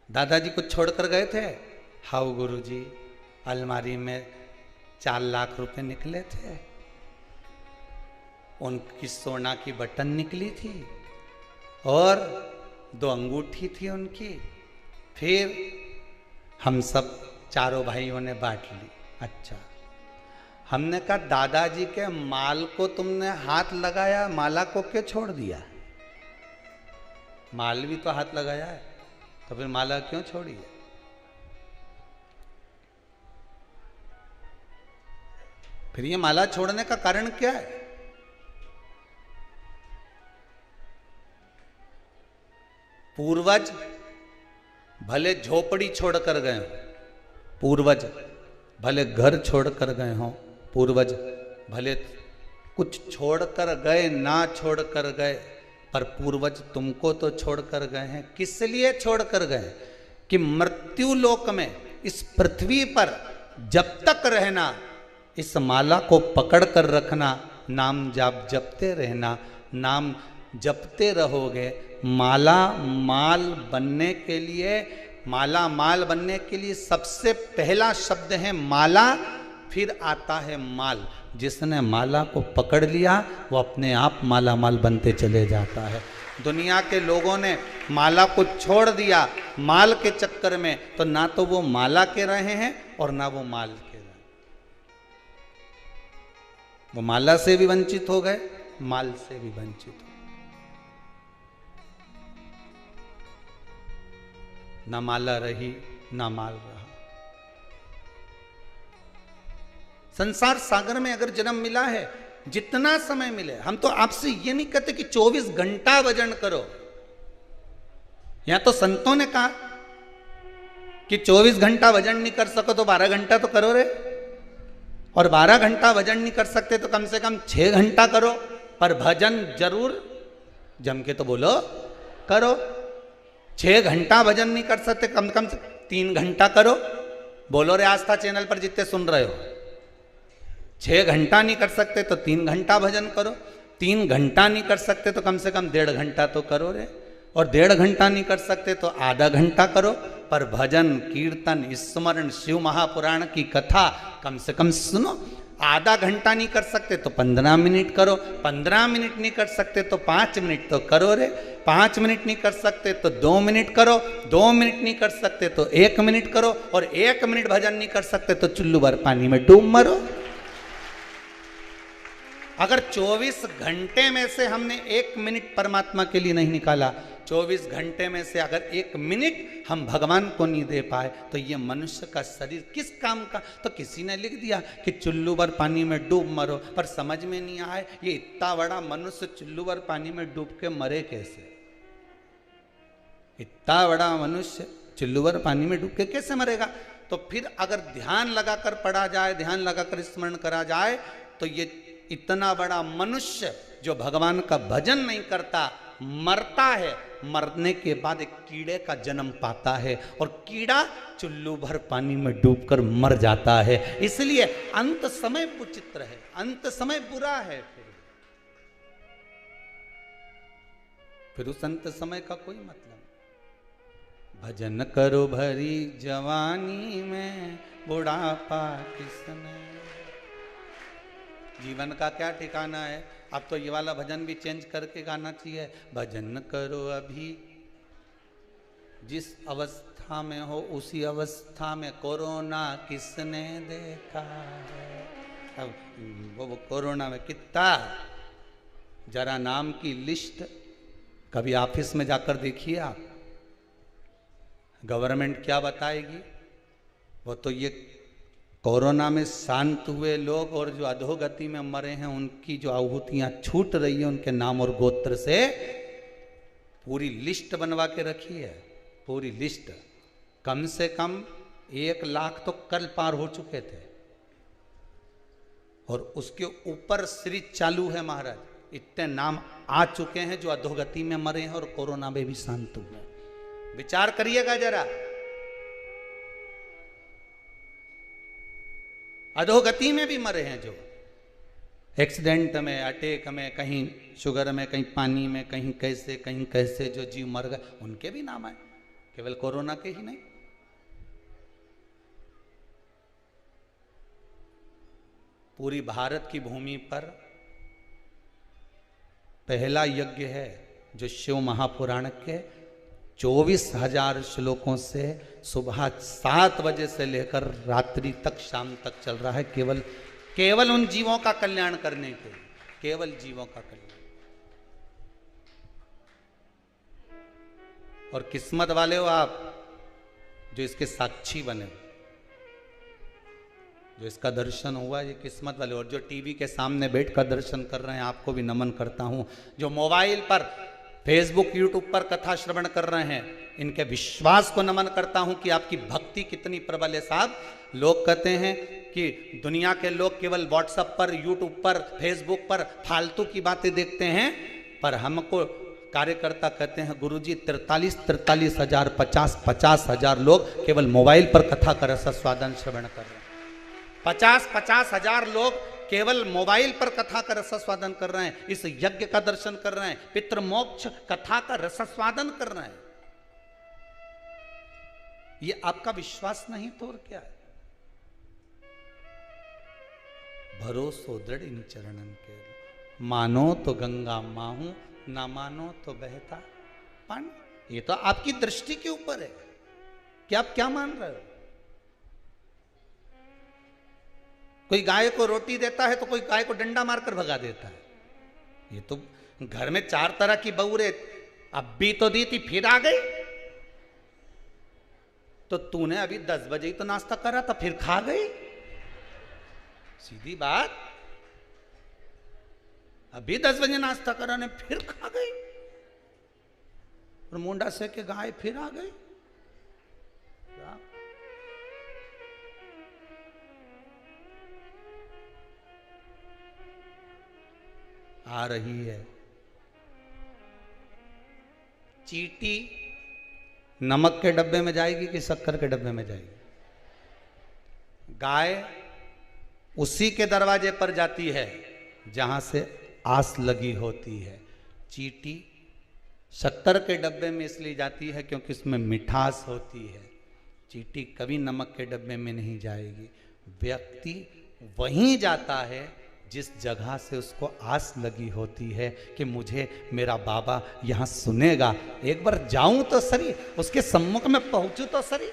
दादाजी को छोड़कर गए थे? हाँ गुरुजी, अलमारी में 4 लाख रुपए निकले थे, उनकी सोना की बटन निकली थी और 2 अंगूठी थी उनकी। फिर हम सब चारों भाइयों ने बांट ली। अच्छा। हमने कहा दादाजी के माल को तुमने हाथ लगाया, माला को क्यों छोड़ दिया? माल भी तो हाथ लगाया है, तो फिर माला क्यों छोड़ी है? फिर ये माला छोड़ने का कारण क्या है? पूर्वज भले झोपड़ी छोड़कर गए हो, पूर्वज भले घर छोड़कर गए हो, पूर्वज भले कुछ छोड़कर गए ना छोड़कर गए, पर पूर्वज तुमको तो छोड़कर गए हैं। किस लिए छोड़कर गए? कि मृत्यु लोक में, इस पृथ्वी पर जब तक रहना, इस माला को पकड़ कर रखना, नाम जाप जपते रहना। नाम जपते रहोगे, माला माल बनने के लिए, माला माल बनने के लिए सबसे पहला शब्द है माला, फिर आता है माल। जिसने माला को पकड़ लिया वो अपने आप माला माल बनते चले जाता है। दुनिया के लोगों ने माला को छोड़ दिया माल के चक्कर में, तो ना तो वो माला के रहे हैं और ना वो माल के रहे। वो माला से भी वंचित हो गए, माल से भी वंचित हो। ना माला रही ना माल रहा। संसार सागर में अगर जन्म मिला है, जितना समय मिले, हम तो आपसे ये नहीं कहते कि 24 घंटा भजन करो। यहां तो संतों ने कहा कि 24 घंटा भजन नहीं कर सको तो 12 घंटा तो करो रे, और 12 घंटा भजन नहीं कर सकते तो कम से कम 6 घंटा करो, पर भजन जरूर जम के तो बोलो करो। 6 घंटा भजन नहीं कर सकते, कम से कम 3 घंटा करो। बोलो रे आस्था चैनल पर जितने सुन रहे हो, 6 घंटा नहीं कर सकते तो 3 घंटा भजन करो। 3 घंटा नहीं कर सकते तो कम से कम 1.5 घंटा तो करो रे, और 1.5 घंटा नहीं कर सकते तो आधा घंटा करो। पर भजन कीर्तन स्मरण शिव महापुराण की कथा कम से कम सुनो। आधा घंटा नहीं कर सकते तो 15 मिनट करो, 15 मिनट नहीं कर सकते तो 5 मिनट तो करो रे, 5 मिनट नहीं कर सकते तो 2 मिनट करो, 2 मिनट नहीं कर सकते तो 1 मिनट करो, और 1 मिनट भजन नहीं कर सकते तो चुल्लू भर पानी में डूब मरो। अगर 24 घंटे में से हमने 1 मिनट परमात्मा के लिए नहीं निकाला, 24 घंटे में से अगर 1 मिनट हम भगवान को नहीं दे पाए, तो ये मनुष्य का शरीर किस काम का? तो किसी ने लिख दिया कि चुल्लू भर पानी में डूब मरो, पर समझ में नहीं आए ये इतना बड़ा मनुष्य चुल्लू भर पानी में डूब के मरे कैसे? इतना बड़ा मनुष्य चुल्लू भर पानी में डूब के कैसे मरेगा? तो फिर अगर ध्यान लगाकर पढ़ा जाए, ध्यान लगाकर स्मरण करा जाए, तो ये इतना बड़ा मनुष्य जो भगवान का भजन नहीं करता मरता है, मरने के बाद एक कीड़े का जन्म पाता है, और कीड़ा चुल्लू भर पानी में डूबकर मर जाता है। इसलिए अंत समय विचित्र है, अंत समय बुरा है। फिर फिर उस अंत समय का कोई मतलब। भजन करो भरी जवानी में, बुढ़ापा किसने। जीवन का क्या ठिकाना है। अब तो ये वाला भजन भी चेंज करके गाना चाहिए। भजन करो अभी, जिस अवस्था में हो उसी अवस्था में कोरोना किसने देखा है। अब वो कोरोना में कितना, जरा नाम की लिस्ट कभी ऑफिस में जाकर देखिए आप, गवर्नमेंट क्या बताएगी। वो तो ये कोरोना में शांत हुए लोग और जो अधोगति में मरे हैं उनकी जो आहुतियां छूट रही है उनके नाम और गोत्र से पूरी लिस्ट बनवा के रखी है। पूरी लिस्ट, कम से कम 1 लाख तो कल पार हो चुके थे और उसके ऊपर सीरीज चालू है महाराज। इतने नाम आ चुके हैं जो अधोगति में मरे हैं और कोरोना में भी शांत हुए हैं। विचार करिएगा जरा, अधोगति में भी मरे हैं जो, एक्सीडेंट में, अटैक में, कहीं शुगर में, कहीं पानी में, कहीं कैसे जो जीव मर गए उनके भी नाम आए, केवल कोरोना के ही नहीं। पूरी भारत की भूमि पर पहला यज्ञ है जो शिव महापुराण के 24,000 श्लोकों से सुबह 7 बजे से लेकर रात्रि तक, शाम तक चल रहा है, केवल उन जीवों का कल्याण करने के, केवल जीवों का कल्याण। और किस्मत वाले हो आप जो इसके साक्षी बने, जो इसका दर्शन हुआ, ये किस्मत वाले। और जो टीवी के सामने बैठकर दर्शन कर रहे हैं आपको भी नमन करता हूं। जो मोबाइल पर, फेसबुक, यूट्यूब पर कथा श्रवण कर रहे हैं, इनके विश्वास को नमन करता हूं कि आपकी भक्ति कितनी प्रबल है। साहब, लोग कहते हैं कि दुनिया के लोग केवल व्हाट्सएप पर, यूट्यूब पर, फेसबुक पर फालतू की बातें देखते हैं, पर हमको कार्यकर्ता कहते हैं गुरुजी 43 हजार, 50 हजार लोग केवल मोबाइल पर कथा का रसास्वादन श्रवण कर रहे हैं। 50 हजार लोग केवल मोबाइल पर कथा का रसास्वादन कर रहे हैं, इस यज्ञ का दर्शन कर रहे हैं, पितृमोक्ष कथा का रसास्वादन कर रहे हैं। ये आपका विश्वास नहीं तो और क्या है। भरोसो दृढ़ इन चरणन के, मानो तो गंगा माहू, ना मानो तो बहता पानी। ये तो आपकी दृष्टि के ऊपर है कि आप क्या मान रहे हो। कोई गाय को रोटी देता है तो कोई गाय को डंडा मारकर भगा देता है। ये तो घर में 4 तरह की बहू रे, अब भी तो दी थी फिर आ गई, तो तूने अभी 10 बजे ही तो नाश्ता करा था फिर खा गई। सीधी बात, अभी 10 बजे नाश्ता करा ने फिर खा गई, और मुंडा से के गाय फिर आ गई। आ रही है चींटी, नमक के डब्बे में जाएगी कि शक्कर के डब्बे में जाएगी। गाय उसी के दरवाजे पर जाती है जहां से आस लगी होती है। चींटी शक्कर के डब्बे में इसलिए जाती है क्योंकि इसमें मिठास होती है। चींटी कभी नमक के डब्बे में नहीं जाएगी। व्यक्ति वहीं जाता है जिस जगह से उसको आस लगी होती है कि मुझे मेरा बाबा यहाँ सुनेगा, एक बार जाऊं तो सही, उसके सम्मुख में पहुंचूं तो सही।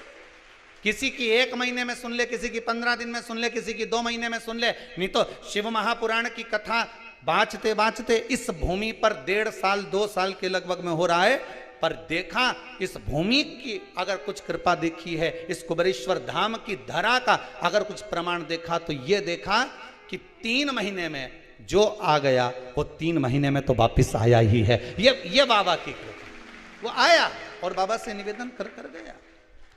किसी की 1 महीने में सुन ले, किसी की 15 दिन में सुन ले, किसी की 2 महीने में सुन ले, नहीं तो शिव महापुराण की कथा बाँचते बाँचते इस भूमि पर 1.5 साल 2 साल के लगभग में हो रहा है। पर देखा, इस भूमि की अगर कुछ कृपा देखी है, इस कुबेरेश्वर धाम की धरा का अगर कुछ प्रमाण देखा तो ये देखा कि 3 महीने में जो आ गया वो 3 महीने में तो वापिस आया ही है। ये बाबा की कृपा। वो आया और बाबा से निवेदन कर गया।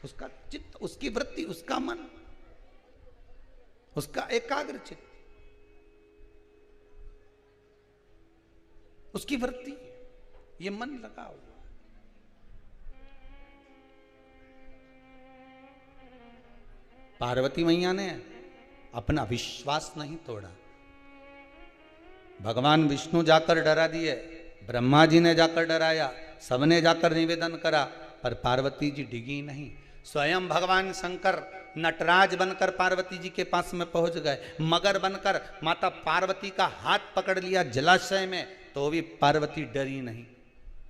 उसका चित्त, उसकी वृत्ति, उसका मन, उसका एकाग्र चित्त, उसकी वृत्ति, ये मन लगा हुआ। पार्वती मैया ने अपना विश्वास नहीं तोड़ा। भगवान विष्णु जाकर डरा दिए ब्रह्मा जी ने जाकर डराया, सबने जाकर निवेदन करा, पर पार्वती जी डिगी नहीं। स्वयं भगवान शंकर नटराज बनकर पार्वती जी के पास में पहुंच गए, मगर बनकर माता पार्वती का हाथ पकड़ लिया जलाशय में, तो भी पार्वती डरी नहीं।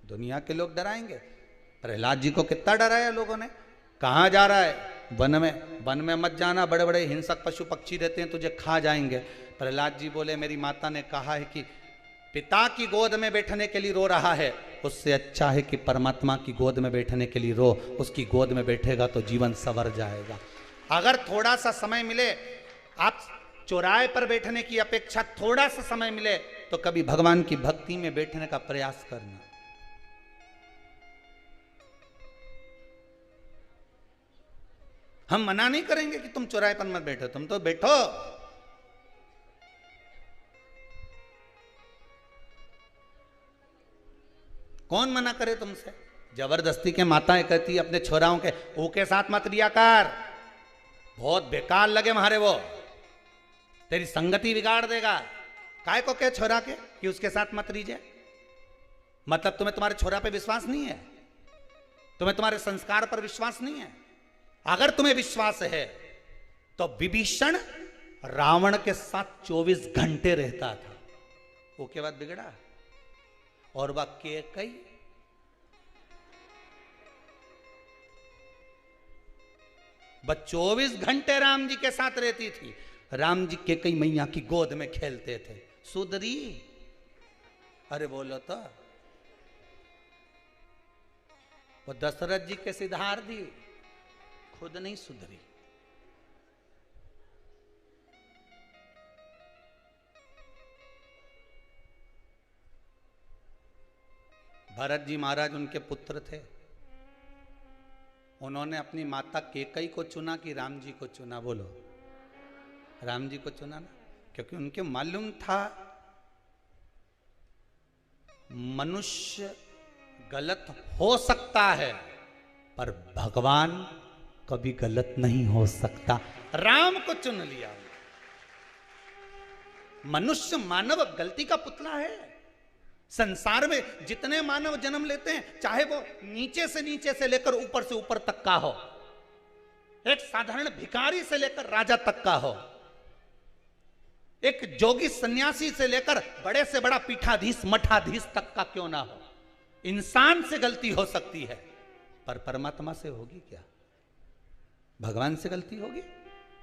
दुनिया के लोग डराएंगे, प्रहलाद जी को कितना डराया लोगों ने। कहाँ जा रहा है? वन में। वन में मत जाना, बड़े बड़े हिंसक पशु पक्षी रहते हैं, तुझे खा जाएंगे। प्रहलाद जी बोले मेरी माता ने कहा है कि पिता की गोद में बैठने के लिए रो रहा है, उससे अच्छा है कि परमात्मा की गोद में बैठने के लिए रो, उसकी गोद में बैठेगा तो जीवन संवर जाएगा। अगर थोड़ा सा समय मिले, आप चौराहे पर बैठने की अपेक्षा थोड़ा सा समय मिले तो कभी भगवान की भक्ति में बैठने का प्रयास करना। हम मना नहीं करेंगे कि तुम चौराहे पर मत बैठो, तुम तो बैठो। कौन मना करे तुमसे? जबरदस्ती के माताएं कहती अपने छोराओं के ओ के साथ मत रिया कर, बहुत बेकार लगे मारे वो, तेरी संगति बिगाड़ देगा। काय को कहे छोरा के कि उसके साथ मत रीजिए? मतलब तुम्हें तुम्हारे छोरा पे विश्वास नहीं है, तुम्हें तुम्हारे संस्कार पर विश्वास नहीं है। अगर तुम्हें विश्वास है तो विभीषण रावण के साथ 24 घंटे रहता था, वो के बाद बिगड़ा। और वह कैकई, वह 24 घंटे राम जी के साथ रहती थी। राम जी कैकई मैया की गोद में खेलते थे। सुधरी? अरे बोलो तो। वो दशरथ जी के सिद्धार्थी खुद नहीं सुधरी। भरत जी महाराज उनके पुत्र थे, उन्होंने अपनी माता कैकई को चुना कि राम जी को चुना? बोलो, राम जी को चुना ना, क्योंकि उनके मालूम था मनुष्य गलत हो सकता है पर भगवान कभी गलत नहीं हो सकता। राम को चुन लिया। मनुष्य मानव गलती का पुतला है। संसार में जितने मानव जन्म लेते हैं, चाहे वो नीचे से लेकर ऊपर से ऊपर तक का हो, एक साधारण भिखारी से लेकर राजा तक का हो, एक जोगी सन्यासी से लेकर बड़े से बड़ा पीठाधीश मठाधीश तक का क्यों ना हो, इंसान से गलती हो सकती है, पर परमात्मा से होगी क्या? भगवान से गलती होगी?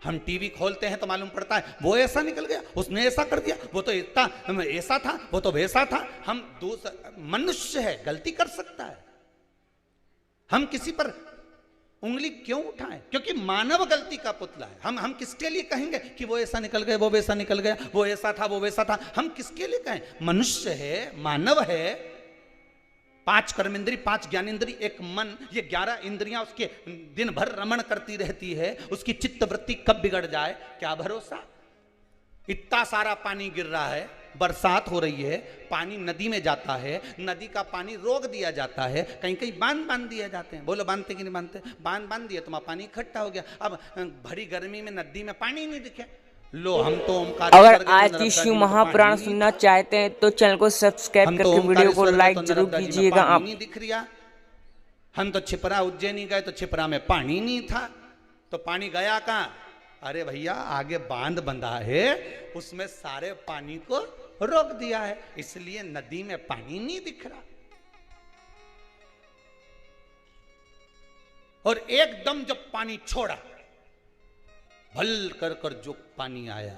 हम टीवी खोलते हैं तो मालूम पड़ता है वो ऐसा निकल गया, उसने ऐसा कर दिया, वो तो इतना ऐसा था, वो तो वैसा था। हम मनुष्य है, गलती कर सकता है। हम किसी पर उंगली क्यों उठाएं? क्योंकि मानव गलती का पुतला है। हम किसके लिए कहेंगे कि वो ऐसा निकल गया, वो वैसा निकल गया, वो ऐसा था, वो वैसा था? हम किसके लिए कहें? मनुष्य है, मानव है, 5 कर्मेंद्री, 5 ज्ञानेंद्री, एक मन, ये 11 इंद्रियां उसके दिन भर रमण करती रहती है। उसकी चित्त वृत्ति कब बिगड़ जाए क्या भरोसा? इतना सारा पानी गिर रहा है, बरसात हो रही है, पानी नदी में जाता है, नदी का पानी रोक दिया जाता है, कहीं कहीं बांध दिए जाते हैं। बोलो बांधते कि नहीं बांधते? बांध दिए, तुम्हारा पानी इकट्ठा हो गया। अब भरी गर्मी में नदी में पानी नहीं दिखे, लो हम तो ओमकार। अगर आज की शिव महापुराण सुनना चाहते हैं तो चैनल को सब्सक्राइब करके वीडियो को लाइक जरूर कीजिएगा। आप नहीं दिख रिया। हम तो छिपरा उज्जैनी गए तो छिपरा में पानी नहीं था, तो पानी गया कहाँ? अरे भैया आगे बांध बंधा है, उसमें सारे पानी को रोक दिया है, इसलिए नदी में पानी नहीं दिख रहा। और एकदम जब पानी छोड़ा, भल कर जो पानी आया,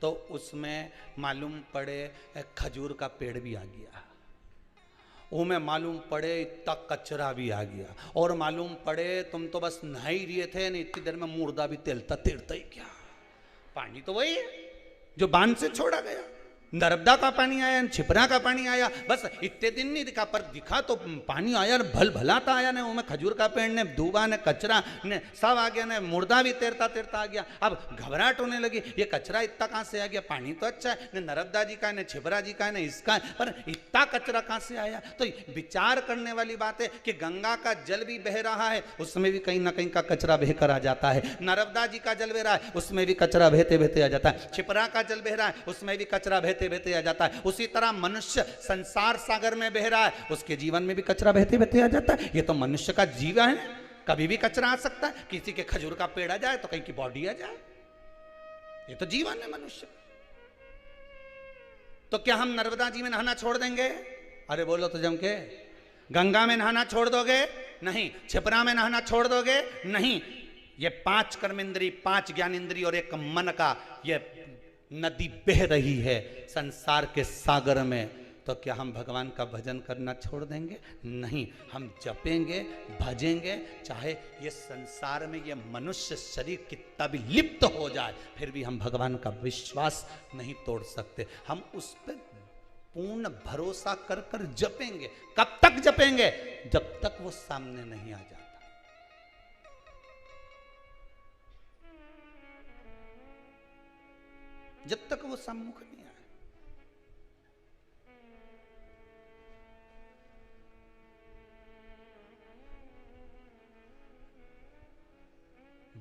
तो उसमें मालूम पड़े खजूर का पेड़ भी आ गया, में मालूम पड़े इतना कचरा भी आ गया, और मालूम पड़े तुम तो बस नहा ही रहे थे नहीं, इतनी देर में मुर्दा भी तेलता ही क्या। पानी तो वही है जो बांध से छोड़ा गया। नर्मदा का पानी आया, छिपरा का पानी आया, बस इतने दिन नहीं दिखा, पर दिखा तो पानी आया, भल भलाता आया ने, उसमें खजूर का पेड़ ने, दूबा ने, कचरा ने सब आ गया ने, मुर्दा भी तैरता आ गया। अब घबराहट होने लगी, ये कचरा इतना कहाँ से आ गया? पानी तो अच्छा है, न नर्मदा जी का है, न छिपरा जी का है, न इसका है, पर इतना कचरा कहाँ से आया? तो विचार करने वाली बात है कि गंगा का जल भी बह रहा है, उसमें भी कहीं ना कहीं का कचरा बह कर आ जाता है। नर्मदा जी का जल बह रहा है, उसमें भी कचरा बहते आ जाता है। छिपरा का जल बह रहा है, उसमें भी कचरा बहते बहते बहते आ जाता है। उसी तरह मनुष्य संसार सागर में बह रहा है, उसके जीवन में भी कचरा बहते बहते आ जाता है। ये तो मनुष्य का जीवन है, कभी भी कचरा आ सकता है। किसी के खजूर का पेड़ आ जाए तो कहीं की बॉडी आ जाए, ये तो जीवन है मनुष्य। तो क्या हम नर्मदा जी में नहाना छोड़ देंगे? अरे बोलो तो जम के। गंगा में नहाना छोड़ दोगे? नहीं। क्षिप्रा में नहाना छोड़ दोगे? नहीं। ये 5 कर्मेंद्री, 5 ज्ञानेंद्री और एक मन का ये नदी बह रही है संसार के सागर में, तो क्या हम भगवान का भजन करना छोड़ देंगे? नहीं। हम जपेंगे, भजेंगे, चाहे ये संसार में ये मनुष्य शरीर कितना भी लिप्त हो जाए, फिर भी हम भगवान का विश्वास नहीं तोड़ सकते। हम उस पर पूर्ण भरोसा कर कर जपेंगे। कब तक जपेंगे? जब तक वो सामने नहीं आ जाता। जब तक वो सम्मुख नहीं आए।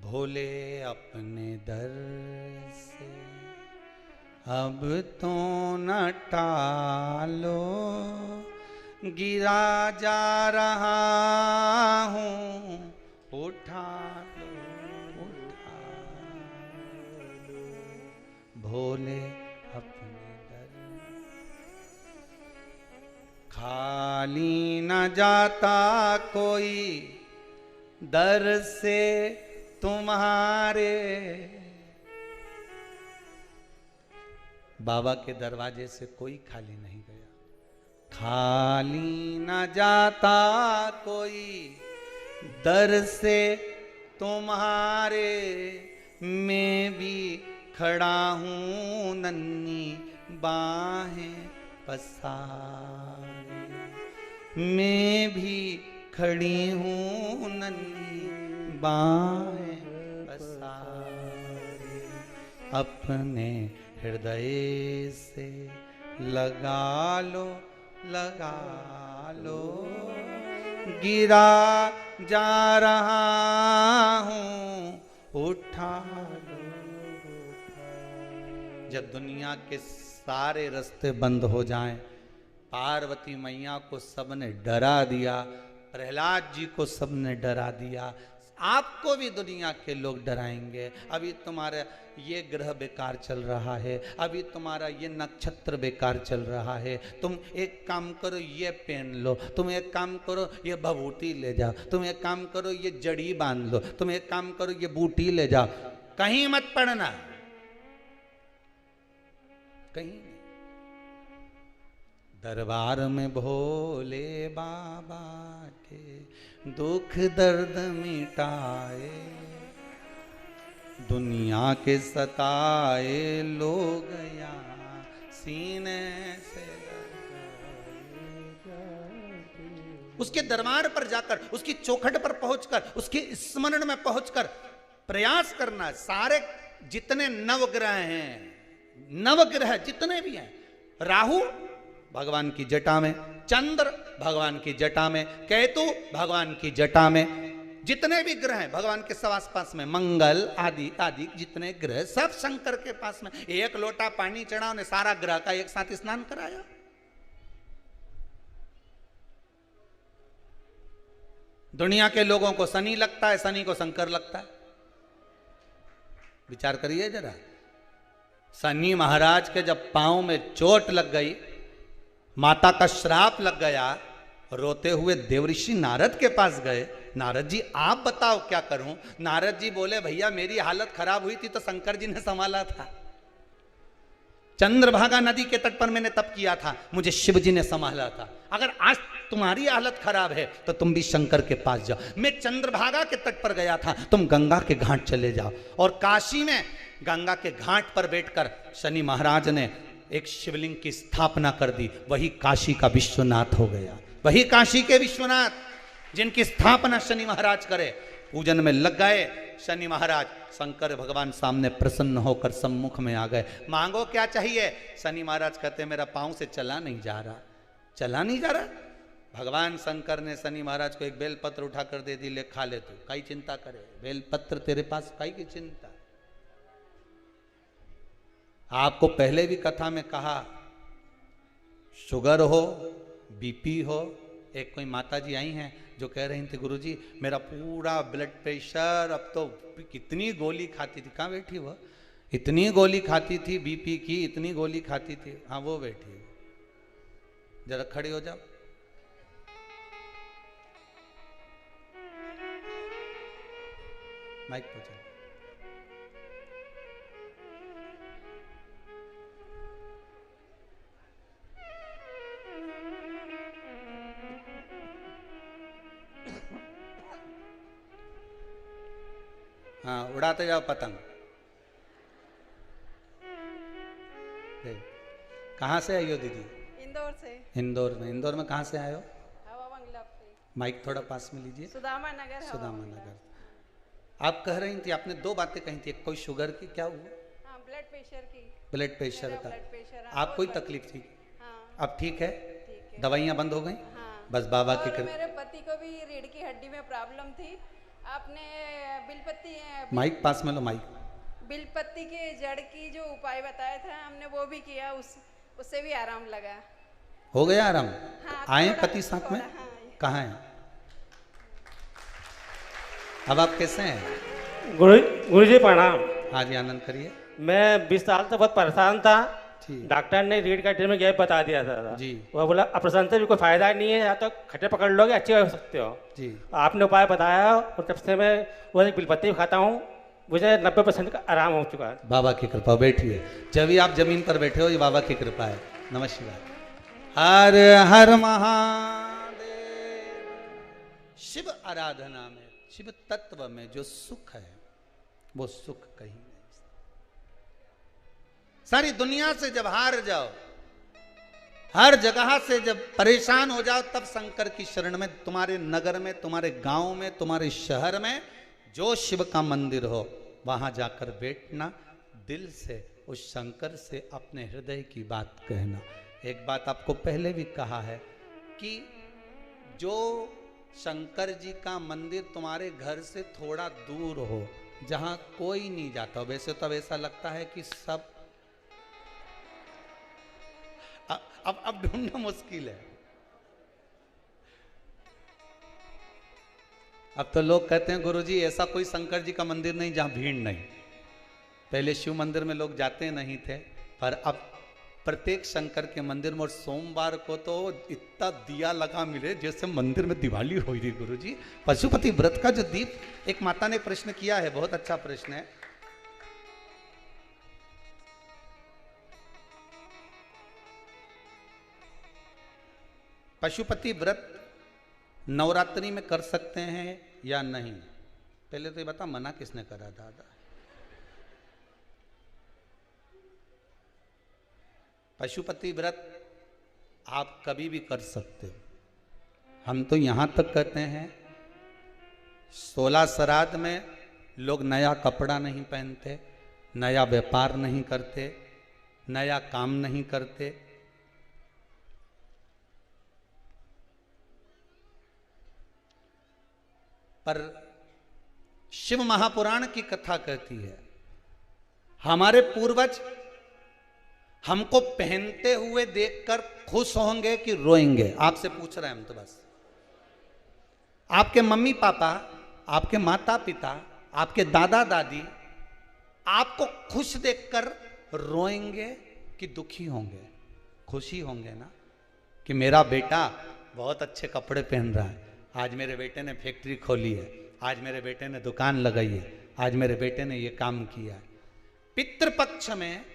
भोले अपने दर से अब तो न टालो, गिरा जा रहा हूं, उठा लो, उठा लो। भोले अपने दर खाली न जाता कोई, दर से तुम्हारे। बाबा के दरवाजे से कोई खाली नहीं गया। खाली न जाता कोई, दर से तुम्हारे। मैं भी खड़ा हूं नन्ही बाहें पसारे, मैं भी खड़ी हूं नन्ही बाहें पसारे। अपने हृदय से लगा लो, लगा लो, गिरा जा रहा हूं, उठा लो। जब दुनिया के सारे रास्ते बंद हो जाएं, पार्वती मैया को सबने डरा दिया, प्रहलाद जी को सबने डरा दिया, आपको भी दुनिया के लोग डराएंगे। अभी तुम्हारा ये ग्रह बेकार चल रहा है, अभी तुम्हारा ये नक्षत्र बेकार चल रहा है, तुम एक काम करो ये पहन लो, तुम एक काम करो ये भभूति ले जाओ, तुम एक काम करो ये जड़ी बांध लो, तुम एक काम करो ये बूटी ले जाओ। कहीं मत पड़ना, कहीं नहीं। दरबार में भोले बाबा के दुख दर्द मिटाए, दुनिया के सताए लोग यहाँ सीने से। उसके दरबार पर जाकर, उसकी चौखट पर पहुंचकर, उसके स्मरण में पहुंचकर प्रयास करना। सारे जितने नवग्रह हैं, नवग्रह जितने भी हैं, राहु भगवान की जटा में, चंद्र भगवान की जटा में, केतु भगवान की जटा में, जितने भी ग्रह हैं भगवान के सब आसपास में, मंगल आदि आदि जितने ग्रह सब शंकर के पास में। एक लोटा पानी चढ़ा, उन्हें सारा ग्रह का एक साथ स्नान कराया। दुनिया के लोगों को शनि लगता है, शनि को शंकर लगता है। विचार करिए जरा। शनि महाराज के जब पांव में चोट लग गई, माता का श्राप लग गया, रोते हुए देवऋषि नारद के पास गए। नारद जी आप बताओ क्या करूं? नारद जी बोले भैया मेरी हालत खराब हुई थी तो शंकर जी ने संभाला था। चंद्रभागा नदी के तट पर मैंने तप किया था, मुझे शिव जी ने संभाला था। अगर आज तुम्हारी हालत खराब है तो तुम भी शंकर के पास जाओ। मैं चंद्रभागा के तट पर गया था, तुम गंगा के घाट चले जाओ। और काशी में गंगा के घाट पर बैठकर शनि महाराज ने एक शिवलिंग की स्थापना कर दी। वही काशी का विश्वनाथ हो गया। वही काशी के विश्वनाथ जिनकी स्थापना शनि महाराज करे। पूजन में लग गए शनि महाराज, शंकर भगवान सामने प्रसन्न होकर सम्मुख में आ गए। मांगो क्या चाहिए? शनि महाराज कहते मेरा पांव से चला नहीं जा रहा, चला नहीं जा रहा। भगवान शंकर ने शनि महाराज को एक बेलपत्र उठाकर दे दी, ले खा ले तू, काई चिंता करे, बेलपत्र तेरे पास काई की चिंता। आपको पहले भी कथा में कहा, शुगर हो, बीपी हो। एक कोई माता जी आई हैं जो कह रही थी, गुरुजी मेरा पूरा ब्लड प्रेशर, अब तो कितनी गोली खाती थी। कहाँ बैठी वो? इतनी गोली खाती थी बीपी की, इतनी गोली खाती थी। हाँ वो बैठी है, जरा खड़ी हो जाओ। माइक पे चलो। हाँ उड़ाते जाओ पतंग। कहाँ से आई हो दीदी? इंदौर से। इंदौर में। इंदौर में कहाँ से आए हो? हवा बंगला से। माइक थोड़ा पास में लीजिए। सुदामा नगर। सुदामा नगर। आप कह रही थी, आपने दो बातें कही थी, एक कोई शुगर की, क्या हुआ? हाँ, ब्लड प्रेशर की। ब्लड प्रेशर का। Blood pressure. आप कोई तकलीफ थी? हाँ। अब ठीक है? ठीक है। दवाइयाँ बंद हो गई? हाँ। बस बाबा की और कृपा। मेरे पति को भी रीढ़ की हड्डी में प्रॉब्लम थी। आपने बिलपत्ती माइक पास में लो, माइक। बिलपत्ती के जड़ की जो उपाय बताया था, हमने वो भी किया, उससे भी आराम लगा। हो गया आराम? हाँ, आए थोड़ा- पति साथ में? हाँ। कहाँ हैं? अब आप कैसे हैं? गुरु जी प्रणाम। हाँ जी, आनंद करिए। मैं 20 साल से बहुत परेशान था। ठीक। डॉक्टर ने रीढ़ का हड्डी में गैप बता दिया था जी। वो बोला ऑपरेशन से भी कोई फायदा नहीं है, या तो खट्टे पकड़ लोगे अच्छे हो सकते हो। जी। आपने उपाय बताया और तब से मैं वो एक बिलपत्ती खाता हूँ, मुझे 90% का आराम हो चुका है। बाबा की कृपा। बैठिए। जब भी आप जमीन पर बैठे हो, ये बाबा की कृपा है। नमः शिवाय। हर हर महादेव। शिव आराधना में, शिव तत्व में जो सुख है, वो सुख कहीं नहीं। सारी दुनिया से जब हार जाओ, हर जगह से जब परेशान हो जाओ, तब शंकर की शरण में, तुम्हारे नगर में, तुम्हारे गांव में, तुम्हारे शहर में जो शिव का मंदिर हो, वहां जाकर बैठना, दिल से उस शंकर से अपने हृदय की बात कहना। एक बात आपको पहले भी कहा है कि जो शंकर जी का मंदिर तुम्हारे घर से थोड़ा दूर हो, जहां कोई नहीं जाता, वैसे तो ऐसा लगता है कि सब अब ढूंढना मुश्किल है। अब तो लोग कहते हैं, गुरुजी ऐसा कोई शंकर जी का मंदिर नहीं जहां भीड़ नहीं। पहले शिव मंदिर में लोग जाते नहीं थे, पर अब प्रत्येक शंकर के मंदिर में, और सोमवार को तो इतना दिया लगा मिले जैसे मंदिर में दिवाली हो रही। गुरुजी पशुपति व्रत का जो दीप, एक माता ने प्रश्न किया है, बहुत अच्छा प्रश्न है। पशुपति व्रत नवरात्रि में कर सकते हैं या नहीं? पहले तो ये बता, मना किसने करा दादा? पशुपति व्रत आप कभी भी कर सकते हो। हम तो यहां तक कहते हैं, 16 श्राद्ध में लोग नया कपड़ा नहीं पहनते, नया व्यापार नहीं करते, नया काम नहीं करते। पर शिव महापुराण की कथा कहती है, हमारे पूर्वज हमको पहनते हुए देखकर खुश होंगे कि रोएंगे? आपसे पूछ रहे हैं हम तो बस। आपके मम्मी पापा, आपके माता पिता, आपके दादा दादी आपको खुश देखकर रोएंगे कि दुखी होंगे? खुशी होंगे ना, कि मेरा बेटा बहुत अच्छे कपड़े पहन रहा है, आज मेरे बेटे ने फैक्ट्री खोली है, आज मेरे बेटे ने दुकान लगाई है, आज मेरे बेटे ने ये काम किया है। पितृपक्ष में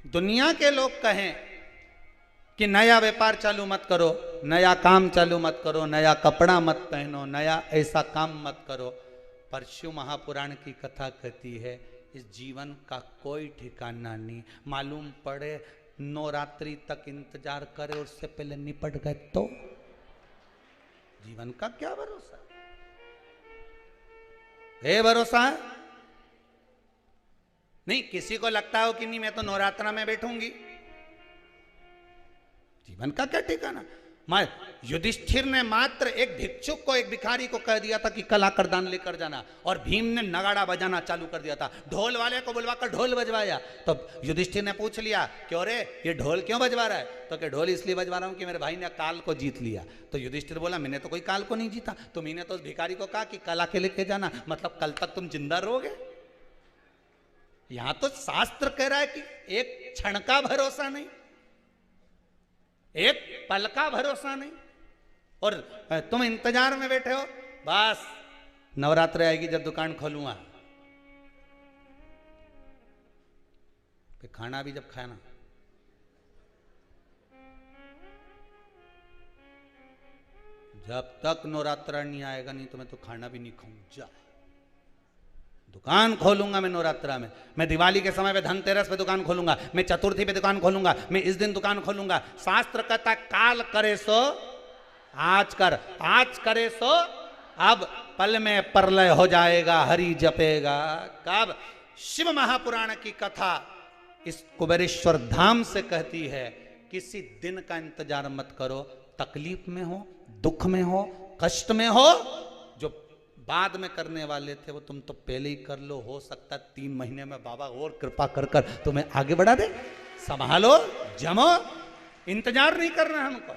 दुनिया के लोग कहें कि नया व्यापार चालू मत करो, नया काम चालू मत करो, नया कपड़ा मत पहनो, नया ऐसा काम मत करो, पर शिव महापुराण की कथा कहती है इस जीवन का कोई ठिकाना नहीं। मालूम पड़े नवरात्रि तक इंतजार करे, उससे पहले निपट गए तो जीवन का क्या भरोसा है? भरोसा है नहीं। किसी को लगता हो कि नहीं मैं तो नवरात्रा में बैठूंगी, जीवन का क्या ठिकाना। मैं युधिष्ठिर ने मात्र एक भिक्षुक को, एक भिखारी को कह दिया था कि कल आकर दान लेकर जाना, और भीम ने नगाड़ा बजाना चालू कर दिया था, ढोल वाले को बुलवाकर ढोल बजवाया। तो युधिष्ठिर ने पूछ लिया क्यों रे ये ढोल क्यों बजवा रहा है? तो कि ढोल इसलिए बजवा रहा हूं कि मेरे भाई ने काल को जीत लिया। तो युधिष्ठिर बोला मैंने तो कोई काल को नहीं जीता, तुम्ही तो उस भिखारी को कहा कि कल आके लेके जाना, मतलब कल तक तुम जिंदा रहोगे। यहां तो शास्त्र कह रहा है कि एक क्षण का भरोसा नहीं, एक पल का भरोसा नहीं, और तुम इंतजार में बैठे हो बस नवरात्र आएगी जब दुकान खोलूंगा, फिर खाना भी जब खाना। जब तक नवरात्र नहीं आएगा नहीं तो मैं तो खाना भी नहीं खाऊंगा। दुकान खोलूंगा मैं नवरात्रा में, मैं दिवाली के समय पे धनतेरस पे दुकान खोलूंगा, मैं चतुर्थी पे दुकान खोलूंगा, मैं इस दिन दुकान खोलूंगा। शास्त्र कहता है काल करे सो आज कर, आज करे सो अब, पल में प्रलय हो जाएगा हरि जपेगा कब। शिव महापुराण की कथा इस कुबेरेश्वर धाम से कहती है किसी दिन का इंतजार मत करो, तकलीफ में हो, दुख में हो, कष्ट में हो, जो बाद में करने वाले थे वो तुम तो पहले ही कर लो। हो सकता है 3 महीने में बाबा और कृपा कर कर तुम्हें आगे बढ़ा दे। संभालो, जमो, इंतजार नहीं करना हमको।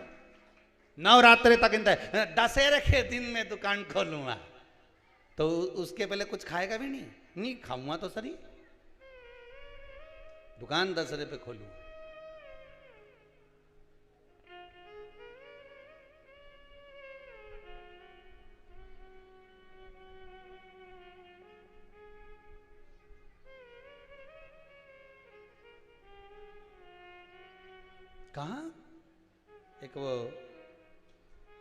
नवरात्रे तक इंतजार, दशहरे के दिन में दुकान खोलूंगा तो उसके पहले कुछ खाएगा भी नहीं खाऊंगा तो सही, दुकान दशहरे पे खोलूंगा। कहाँ? एक वो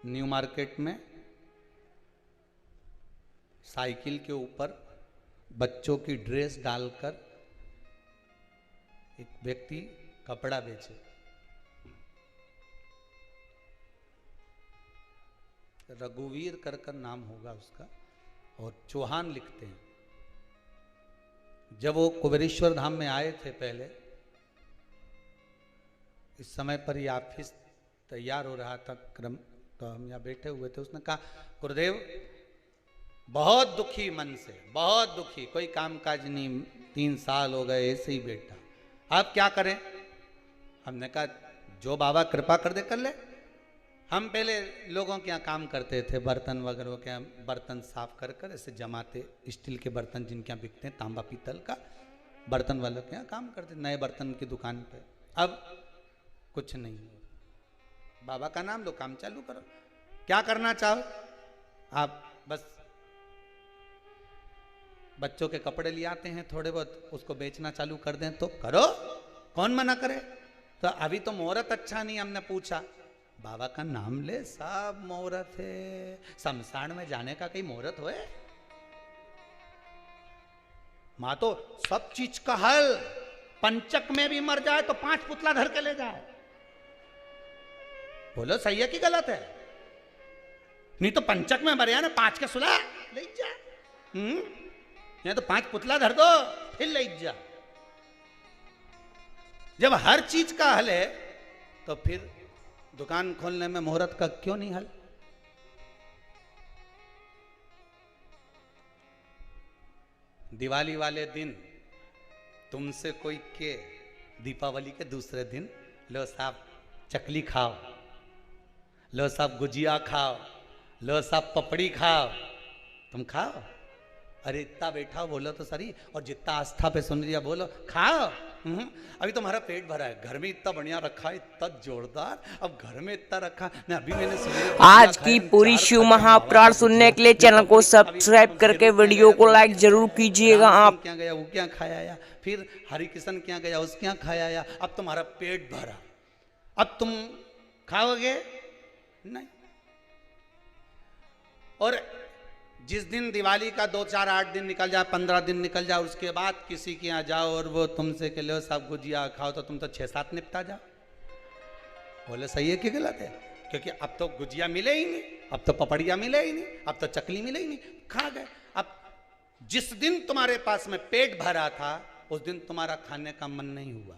न्यू मार्केट में साइकिल के ऊपर बच्चों की ड्रेस डालकर एक व्यक्ति कपड़ा बेचे। रघुवीर कर नाम होगा उसका, और चौहान लिखते हैं। जब वो कुबेरेश्वर धाम में आए थे पहले, इस समय पर ये ऑफिस तैयार हो रहा था क्रम, तो हम यहाँ बैठे हुए थे। उसने कहा गुरुदेव बहुत दुखी मन से, बहुत दुखी, कोई काम काज नहीं, 3 साल हो गए ऐसे ही बैठा, अब क्या करें? हमने कहा जो बाबा कृपा कर दे कर ले। हम पहले लोगों के यहाँ काम करते थे, बर्तन वगैरह के यहाँ बर्तन साफ कर कर ऐसे जमाते, स्टील के बर्तन जिनके यहाँ बिकते हैं, तांबा पीतल का बर्तन वालों के यहाँ काम करते, नए बर्तन की दुकान पे। अब कुछ नहीं, बाबा का नाम लो, काम चालू करो। क्या करना चाहो आप? बस बच्चों के कपड़े ले आते हैं थोड़े बहुत, उसको बेचना चालू कर दें तो करो, कौन मना करे? तो अभी तो मुहूर्त अच्छा नहीं, हमने पूछा, बाबा का नाम ले, सब मुहूर्त है, शमशान में जाने का कहीं मुहूर्त होए? माँ तो सब चीज का हल, पंचक में भी मर जाए तो 5 पुतला धर के ले जाए। बोलो सही है कि गलत है? नहीं तो पंचक में मर जाए ना, 5 के सुला ले जा, या तो 5 पुतला धर दो फिर ले जा। जब हर चीज का हल है तो फिर दुकान खोलने में मुहूर्त का क्यों नहीं हल? दिवाली वाले दिन तुमसे कोई के, दीपावली के दूसरे दिन, लो साहब चकली खाओ, लो साहब गुजिया खाओ, लो साहब पपड़ी खाओ, तुम खाओ। अरे इतना बैठा बोलो तो सही, और जितना आस्था पे सुन लिया बोलो खाओ। अभी तुम्हारा पेट भरा है, घर में इतना बढ़िया रखा है, इतना जोरदार, अब घर में इतना रखा ना। अभी मैंने सुना आज की पूरी शिव महापुराण सुनने के लिए चैनल को सब्सक्राइब करके वीडियो को लाइक जरूर कीजिएगा। आप क्या गया वो क्या खाया या फिर हरि किशन क्या गया उसके यहाँ खाया या, अब तुम्हारा पेट भरा, अब तुम खाओगे नहीं। और जिस दिन दिवाली का 2, 4, 8 दिन निकल जाए, 15 दिन निकल जाए, उसके बाद किसी के यहाँ जाओ और वो तुमसे के लो सब गुजिया खाओ, तो तुम तो 6-7 निपटा जाओ। बोले सही है कि गलत है? क्योंकि अब तो गुजिया मिले ही नहीं, अब तो पपड़िया मिले ही नहीं, अब तो चकली मिले ही नहीं, खा गए। अब जिस दिन तुम्हारे पास में पेट भरा था उस दिन तुम्हारा खाने का मन नहीं हुआ।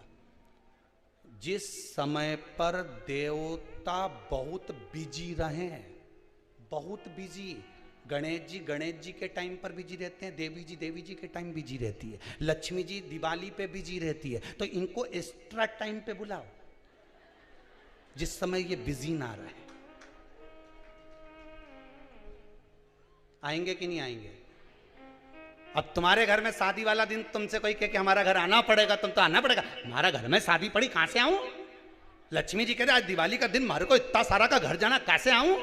जिस समय पर देवता बहुत बिजी रहे, बहुत बिजी, गणेश जी के टाइम पर बिजी रहते हैं, देवी जी के टाइम बिजी रहती है, लक्ष्मी जी दिवाली पे बिजी रहती है, तो इनको एक्स्ट्रा टाइम पे बुलाओ जिस समय ये बिजी ना रहे। आएंगे कि नहीं आएंगे? अब तुम्हारे घर में शादी वाला दिन तुमसे कोई कहे कि हमारा घर आना पड़ेगा, तुम तो आना पड़ेगा। हमारा घर में शादी पड़ी, कहां से आऊं? लक्ष्मी जी कहते आज दिवाली का दिन, मारे को इतना सारा का घर जाना, कैसे आऊं?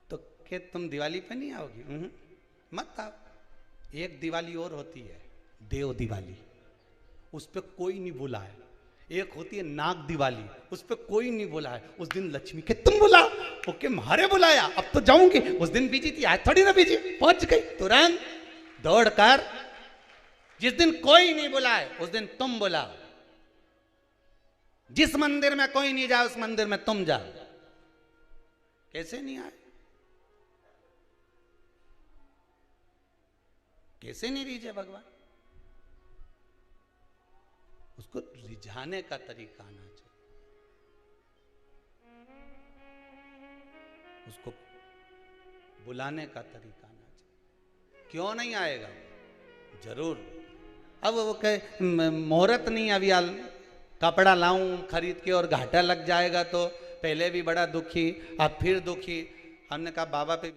तो क्या तुम दिवाली पे नहीं आओगी? मत आओ। एक दिवाली और होती है, देव दिवाली, उस पर कोई नहीं बुला है। एक होती है नाग दिवाली, उस पर कोई नहीं बुला है। उस दिन लक्ष्मी के तुम बुला, ओके मारे बुलाया, अब तो जाऊंगी। उस दिन बिजी थी, आज थोड़ी ना बिजी, पहुंच गई तुरंत दौड़कर। जिस दिन कोई नहीं बुलाए उस दिन तुम बुलाओ। जिस मंदिर में कोई नहीं जाए उस मंदिर में तुम जाओ। कैसे नहीं आए? कैसे नहीं रिझे भगवान? उसको रिझाने का तरीका आना चाहिए, उसको बुलाने का तरीका आना चाहिए। क्यों नहीं आएगा? जरूर। अब वो कहे मुहूर्त नहीं, अभी कपड़ा लाऊं खरीद के और घाटा लग जाएगा, तो पहले भी बड़ा दुखी, अब फिर दुखी। हमने कहा बाबा पे